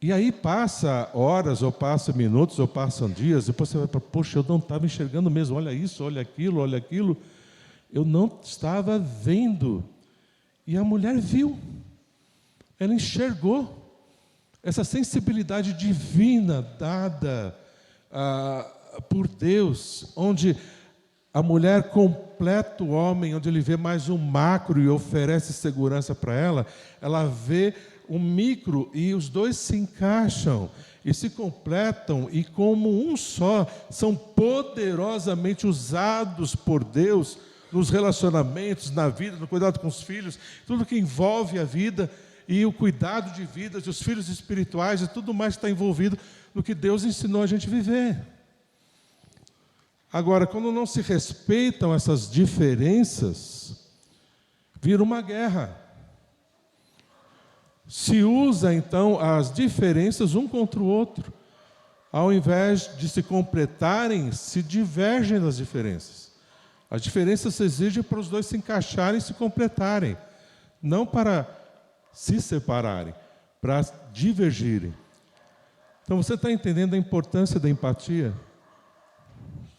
E aí passa horas, ou passa minutos, ou passam dias, depois você vai para, poxa, eu não estava enxergando mesmo, olha isso, olha aquilo, olha aquilo. Eu não estava vendo. E a mulher viu. Ela enxergou essa sensibilidade divina dada por Deus, onde a mulher completa o homem, onde ele vê mais um macro e oferece segurança para ela, ela vê o micro e os dois se encaixam e se completam e como um só, são poderosamente usados por Deus nos relacionamentos, na vida, no cuidado com os filhos, tudo que envolve a vida e o cuidado de vidas, os filhos espirituais e tudo mais está envolvido no que Deus ensinou a gente a viver. Agora, quando não se respeitam essas diferenças, vira uma guerra. Se usa, então, as diferenças um contra o outro. Ao invés de se completarem, se divergem das diferenças. As diferenças se exigem para os dois se encaixarem e se completarem. Não para se separarem, para divergirem. Então, você está entendendo a importância da empatia?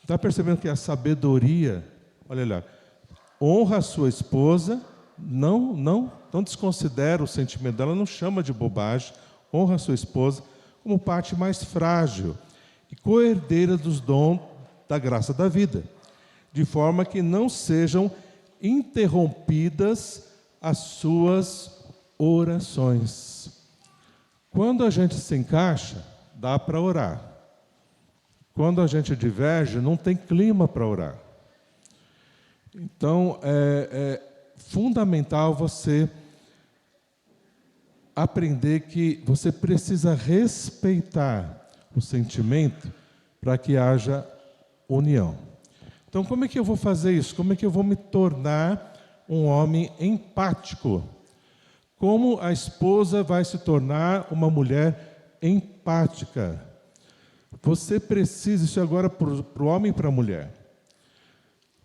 Está percebendo que a sabedoria, olha lá, honra a sua esposa, não desconsidera o sentimento dela, não chama de bobagem, honra a sua esposa como parte mais frágil e coerdeira dos dons da graça da vida, de forma que não sejam interrompidas as suas orações. Quando a gente se encaixa, dá para orar. Quando a gente diverge, não tem clima para orar. Então, é fundamental você aprender que você precisa respeitar o sentimento para que haja união. Então, como é que eu vou fazer isso? Como é que eu vou me tornar um homem empático? Como a esposa vai se tornar uma mulher empática? Você precisa, isso agora para o homem e para a mulher.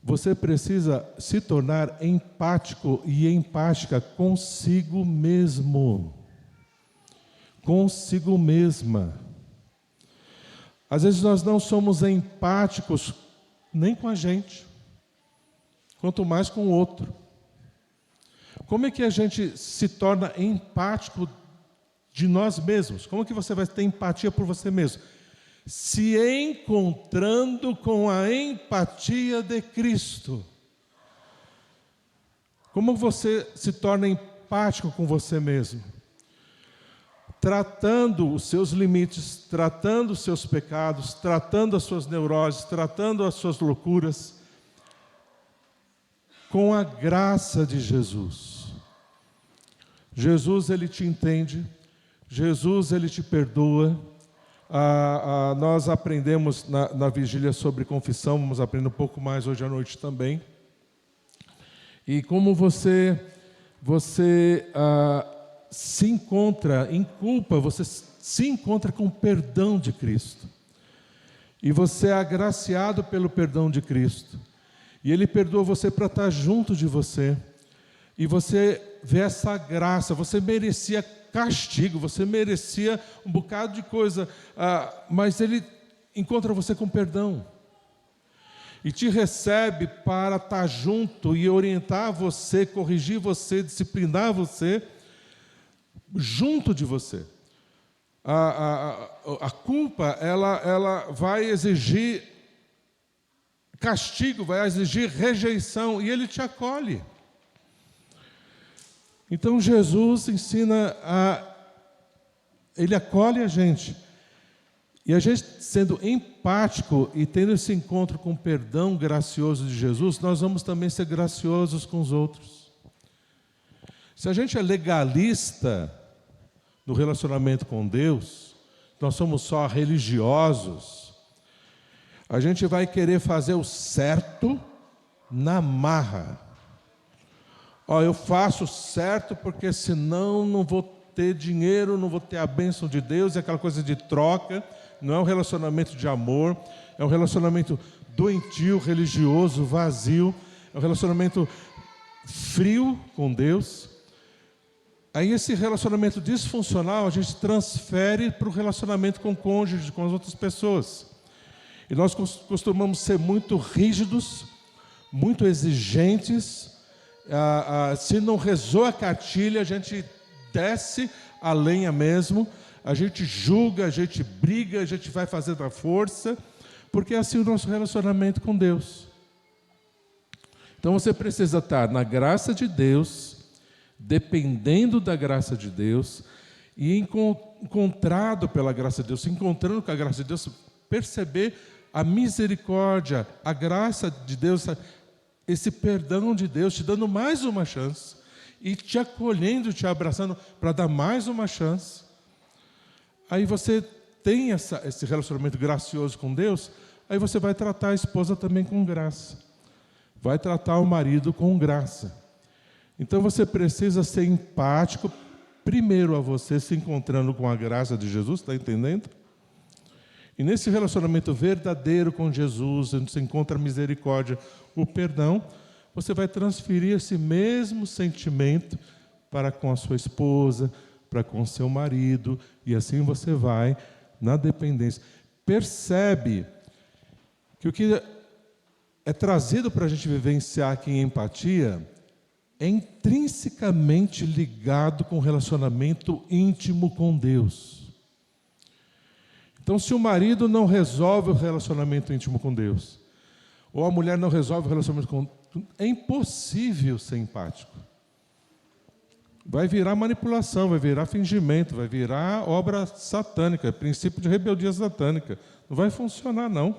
Você precisa se tornar empático e empática consigo mesmo. Consigo mesma. Às vezes nós não somos empáticos nem com a gente, quanto mais com o outro. Como é que a gente se torna empático de nós mesmos? Como é que você vai ter empatia por você mesmo? Se encontrando com a empatia de Cristo. Como você se torna empático com você mesmo? Tratando os seus limites, tratando os seus pecados, tratando as suas neuroses, tratando as suas loucuras, com a graça de Jesus. Jesus, ele te entende, Jesus, Ele te perdoa. Nós aprendemos na vigília sobre confissão, vamos aprender um pouco mais hoje à noite também. E como você se encontra em culpa, você se encontra com o perdão de Cristo. E você é agraciado pelo perdão de Cristo. E Ele perdoa você para estar junto de você. E você vê essa graça, você merecia castigo, você merecia um bocado de coisa, mas Ele encontra você com perdão. E te recebe para estar junto e orientar você, corrigir você, disciplinar você, junto de você. A culpa, ela vai exigir castigo, vai exigir rejeição, e Ele te acolhe. Então Jesus ensina Ele acolhe a gente. E a gente sendo empático e tendo esse encontro com o perdão gracioso de Jesus, nós vamos também ser graciosos com os outros. Se a gente é legalista no relacionamento com Deus, nós somos só religiosos, a gente vai querer fazer o certo na marra. Eu faço certo porque senão não vou ter dinheiro, não vou ter a bênção de Deus, é aquela coisa de troca. Não é um relacionamento de amor, é um relacionamento doentio, religioso, vazio, é um relacionamento frio com Deus. Aí esse relacionamento disfuncional a gente transfere para o relacionamento com o cônjuge, com as outras pessoas. E nós costumamos ser muito rígidos, muito exigentes. Se não rezou a cartilha, a gente desce a lenha mesmo. A gente julga, a gente briga, a gente vai fazer da força, porque é assim o nosso relacionamento com Deus. Então você precisa estar na graça de Deus, dependendo da graça de Deus, e encontrado pela graça de Deus, se encontrando com a graça de Deus, perceber a misericórdia, a graça de Deus, esse perdão de Deus, te dando mais uma chance, e te acolhendo, te abraçando, para dar mais uma chance. Aí você tem esse relacionamento gracioso com Deus, aí você vai tratar a esposa também com graça. Vai tratar o marido com graça. Então você precisa ser empático, primeiro a você se encontrando com a graça de Jesus, está entendendo? E nesse relacionamento verdadeiro com Jesus, onde você encontra a misericórdia, o perdão, você vai transferir esse mesmo sentimento para com a sua esposa, para com seu marido, e assim você vai na dependência. Percebe que o que é trazido para a gente vivenciar aqui em empatia é intrinsecamente ligado com o relacionamento íntimo com Deus. Então, se o marido não resolve o relacionamento íntimo com Deus, ou a mulher não resolve o relacionamento com Deus, é impossível ser empático. Vai virar manipulação, vai virar fingimento, vai virar obra satânica, princípio de rebeldia satânica. Não vai funcionar, não.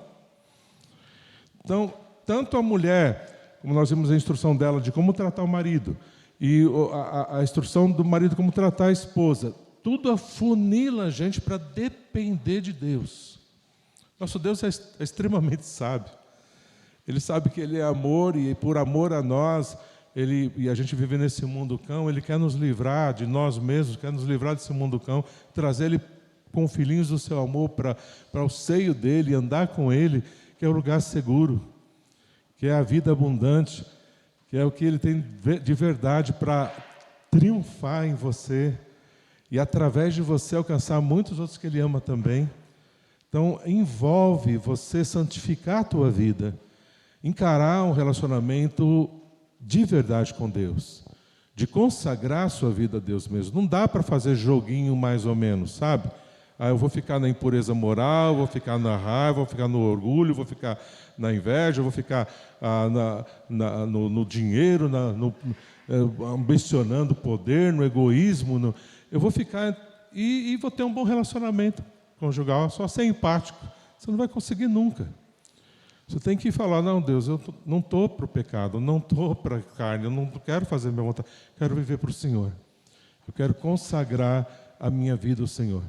Então, tanto a mulher, como nós vimos a instrução dela de como tratar o marido, e a instrução do marido como tratar a esposa, tudo afunila a gente para depender de Deus. Nosso Deus é extremamente sábio. Ele sabe que Ele é amor, e por amor a nós, e a gente vive nesse mundo cão, Ele quer nos livrar de nós mesmos, quer nos livrar desse mundo cão, trazer Ele com filhinhos do seu amor para o seio dEle, andar com Ele, que é o lugar seguro, que é a vida abundante, que é o que Ele tem de verdade para triunfar em você, e através de você alcançar muitos outros que Ele ama também. Então, envolve você santificar a tua vida, encarar um relacionamento de verdade com Deus, de consagrar a sua vida a Deus mesmo. Não dá para fazer joguinho mais ou menos, sabe? Eu vou ficar na impureza moral, vou ficar na raiva, vou ficar no orgulho, vou ficar na inveja, vou ficar no dinheiro, ambicionando o poder, no egoísmo. Eu vou ficar e vou ter um bom relacionamento conjugal, só ser empático. Você não vai conseguir nunca. Você tem que falar, não, Deus, eu não estou para o pecado, não estou para a carne, eu não quero fazer minha vontade, quero viver para o Senhor. Eu quero consagrar a minha vida, o Senhor.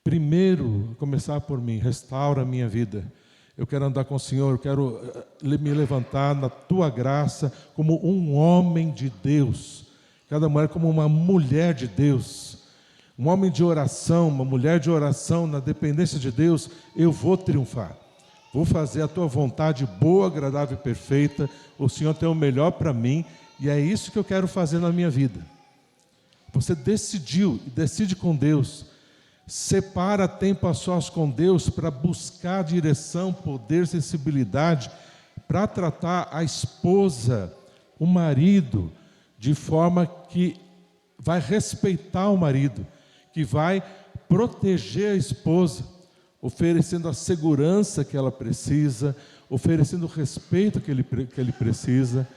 Primeiro, começar por mim, restaura a minha vida. Eu quero andar com o Senhor, eu quero me levantar na Tua graça como um homem de Deus. Cada mulher como uma mulher de Deus. Um homem de oração, uma mulher de oração, na dependência de Deus, eu vou triunfar. Vou fazer a Tua vontade boa, agradável e perfeita. O Senhor tem o melhor para mim e é isso que eu quero fazer na minha vida. Você decidiu e decide com Deus. Separa tempo a sós com Deus para buscar direção, poder, sensibilidade, para tratar a esposa, o marido, de forma que vai respeitar o marido, que vai proteger a esposa, oferecendo a segurança que ela precisa, oferecendo o respeito que ele precisa.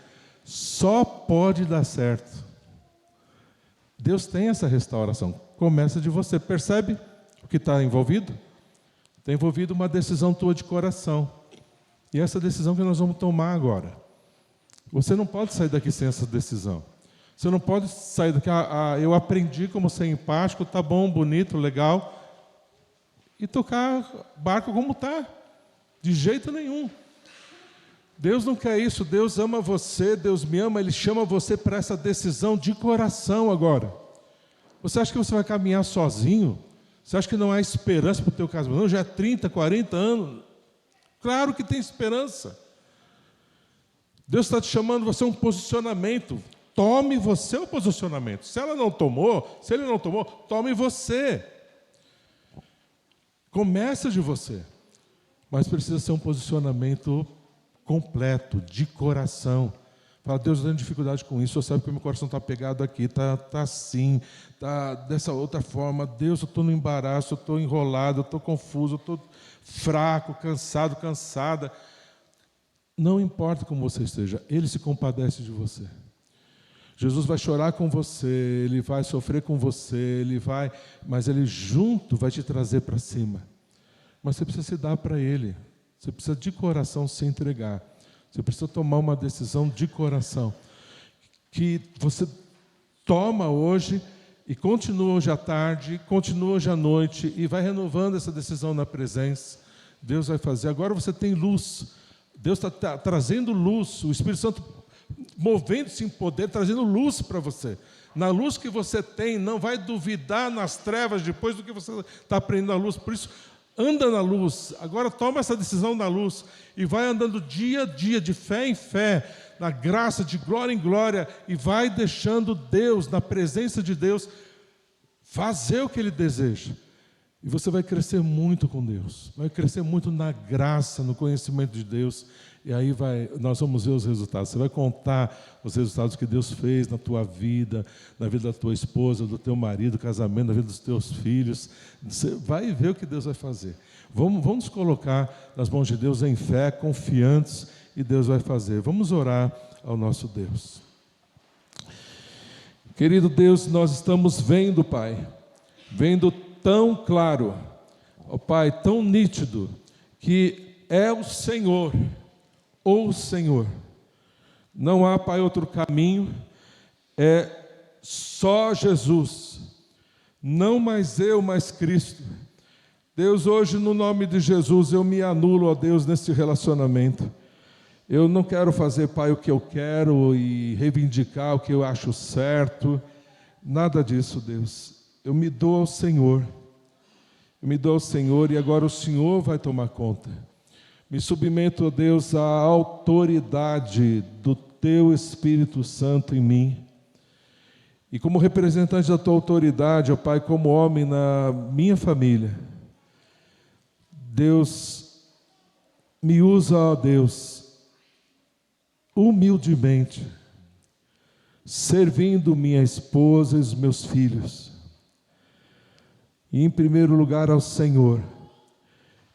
Só pode dar certo. Deus tem essa restauração. Começa de você. Percebe o que está envolvido? Está envolvido uma decisão tua de coração. E essa decisão que nós vamos tomar agora. Você não pode sair daqui sem essa decisão. Você não pode sair daqui, eu aprendi como ser empático, tá bom, bonito, legal, e tocar barco como está. De jeito nenhum. Deus não quer isso, Deus ama você, Deus me ama, Ele chama você para essa decisão de coração agora. Você acha que você vai caminhar sozinho? Você acha que não há esperança para o teu casamento? Não, já é 30, 40 anos. Claro que tem esperança. Deus está te chamando você a um posicionamento. Tome você o posicionamento. Se ela não tomou, se ele não tomou, tome você. Começa de você. Mas precisa ser um posicionamento completo, de coração. Fala, Deus, eu tenho dificuldade com isso, eu sabe que o meu coração está pegado aqui, está assim, está dessa outra forma. Deus, eu estou no embaraço, eu estou enrolado, eu estou confuso, eu estou fraco, cansado, cansada. Não importa como você esteja, Ele se compadece de você. Jesus vai chorar com você, Ele vai sofrer com você, mas Ele junto vai te trazer para cima. Mas você precisa se dar para Ele. Você precisa de coração se entregar. Você precisa tomar uma decisão de coração. Que você toma hoje e continua hoje à tarde, continua hoje à noite e vai renovando essa decisão na presença. Deus vai fazer. Agora você tem luz. Deus está trazendo luz. O Espírito Santo movendo-se em poder, trazendo luz para você. Na luz que você tem, não vai duvidar nas trevas depois do que você está aprendendo a luz. Por isso, anda na luz, agora toma essa decisão na luz e vai andando dia a dia, de fé em fé, na graça, de glória em glória, e vai deixando Deus, na presença de Deus, fazer o que Ele deseja. E você vai crescer muito com Deus, vai crescer muito na graça, no conhecimento de Deus, e aí nós vamos ver os resultados. Você vai contar os resultados que Deus fez na tua vida, na vida da tua esposa, do teu marido, casamento, na vida dos teus filhos. Você vai ver o que Deus vai fazer. Vamos nos colocar nas mãos de Deus em fé, confiantes, e Deus vai fazer. Vamos orar ao nosso Deus. Querido Deus, nós estamos vendo, Pai, vendo tão claro, ó Pai, tão nítido, que é o Senhor. O Senhor, não há, Pai, outro caminho, é só Jesus, não mais eu, mas Cristo. Deus, hoje no nome de Jesus, eu me anulo, ó Deus, nesse relacionamento. Eu não quero fazer, Pai, o que eu quero e reivindicar o que eu acho certo, nada disso, Deus. Eu me dou ao Senhor, e agora o Senhor vai tomar conta. Me submeto, ó Deus, à autoridade do Teu Espírito Santo em mim. E como representante da Tua autoridade, ó Pai, como homem na minha família, Deus, me usa, ó Deus, humildemente, servindo minha esposa e os meus filhos. E em primeiro lugar ao Senhor.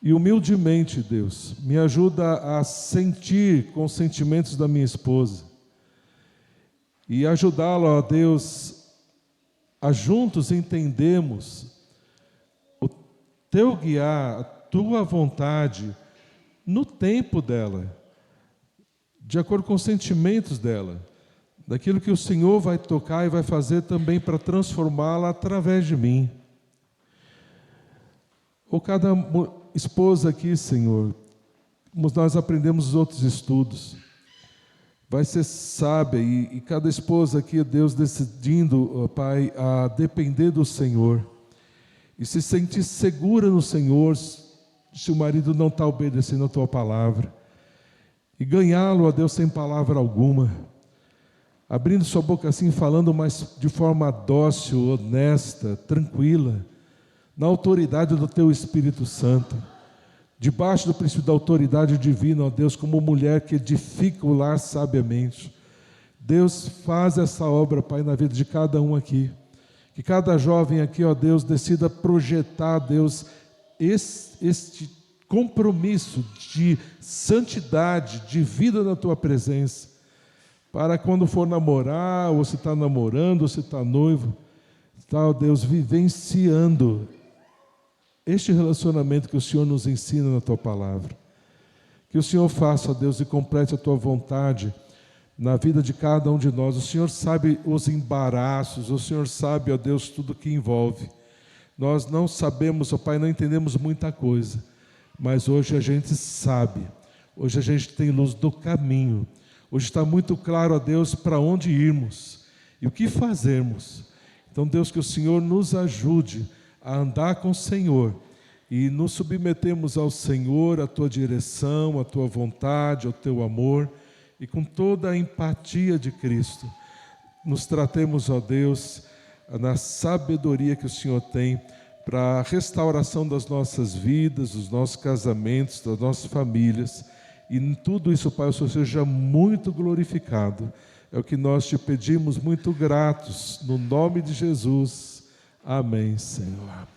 E humildemente, Deus, me ajuda a sentir com os sentimentos da minha esposa. E ajudá-la, ó Deus, a juntos entendermos o Teu guiar, a Tua vontade, no tempo dela, de acordo com os sentimentos dela, daquilo que o Senhor vai tocar e vai fazer também para transformá-la através de mim. Ou cada esposa aqui, Senhor, como nós aprendemos os outros estudos, vai ser sábia, e cada esposa aqui, Deus, decidindo, ó Pai, a depender do Senhor, e se sentir segura no Senhor, se o marido não está obedecendo a Tua palavra, e ganhá-lo, ó Deus, sem palavra alguma, abrindo sua boca assim, falando, mas de forma dócil, honesta, tranquila, na autoridade do Teu Espírito Santo, debaixo do princípio da autoridade divina, ó Deus, como mulher que edifica o lar sabiamente. Deus, faz essa obra, Pai, na vida de cada um aqui. Que cada jovem aqui, ó Deus, decida projetar, Deus, este compromisso de santidade, de vida na Tua presença, para quando for namorar, ou se está namorando, ou se está noivo, está, ó Deus, vivenciando este relacionamento que o Senhor nos ensina na Tua palavra. Que o Senhor faça, ó Deus, e complete a Tua vontade na vida de cada um de nós. O Senhor sabe os embaraços, o Senhor sabe, ó Deus, tudo que envolve. Nós não sabemos, ó Pai, não entendemos muita coisa, mas hoje a gente sabe, hoje a gente tem luz do caminho, hoje está muito claro, ó Deus, para onde irmos e o que fazermos. Então, Deus, que o Senhor nos ajude a andar com o Senhor e nos submetemos ao Senhor, à Tua direção, à Tua vontade, ao Teu amor, e com toda a empatia de Cristo, nos tratemos, ó Deus, na sabedoria que o Senhor tem para a restauração das nossas vidas, dos nossos casamentos, das nossas famílias, e em tudo isso, Pai, o Senhor seja muito glorificado. É o que nós Te pedimos, muito gratos, no nome de Jesus. Amém, Senhor.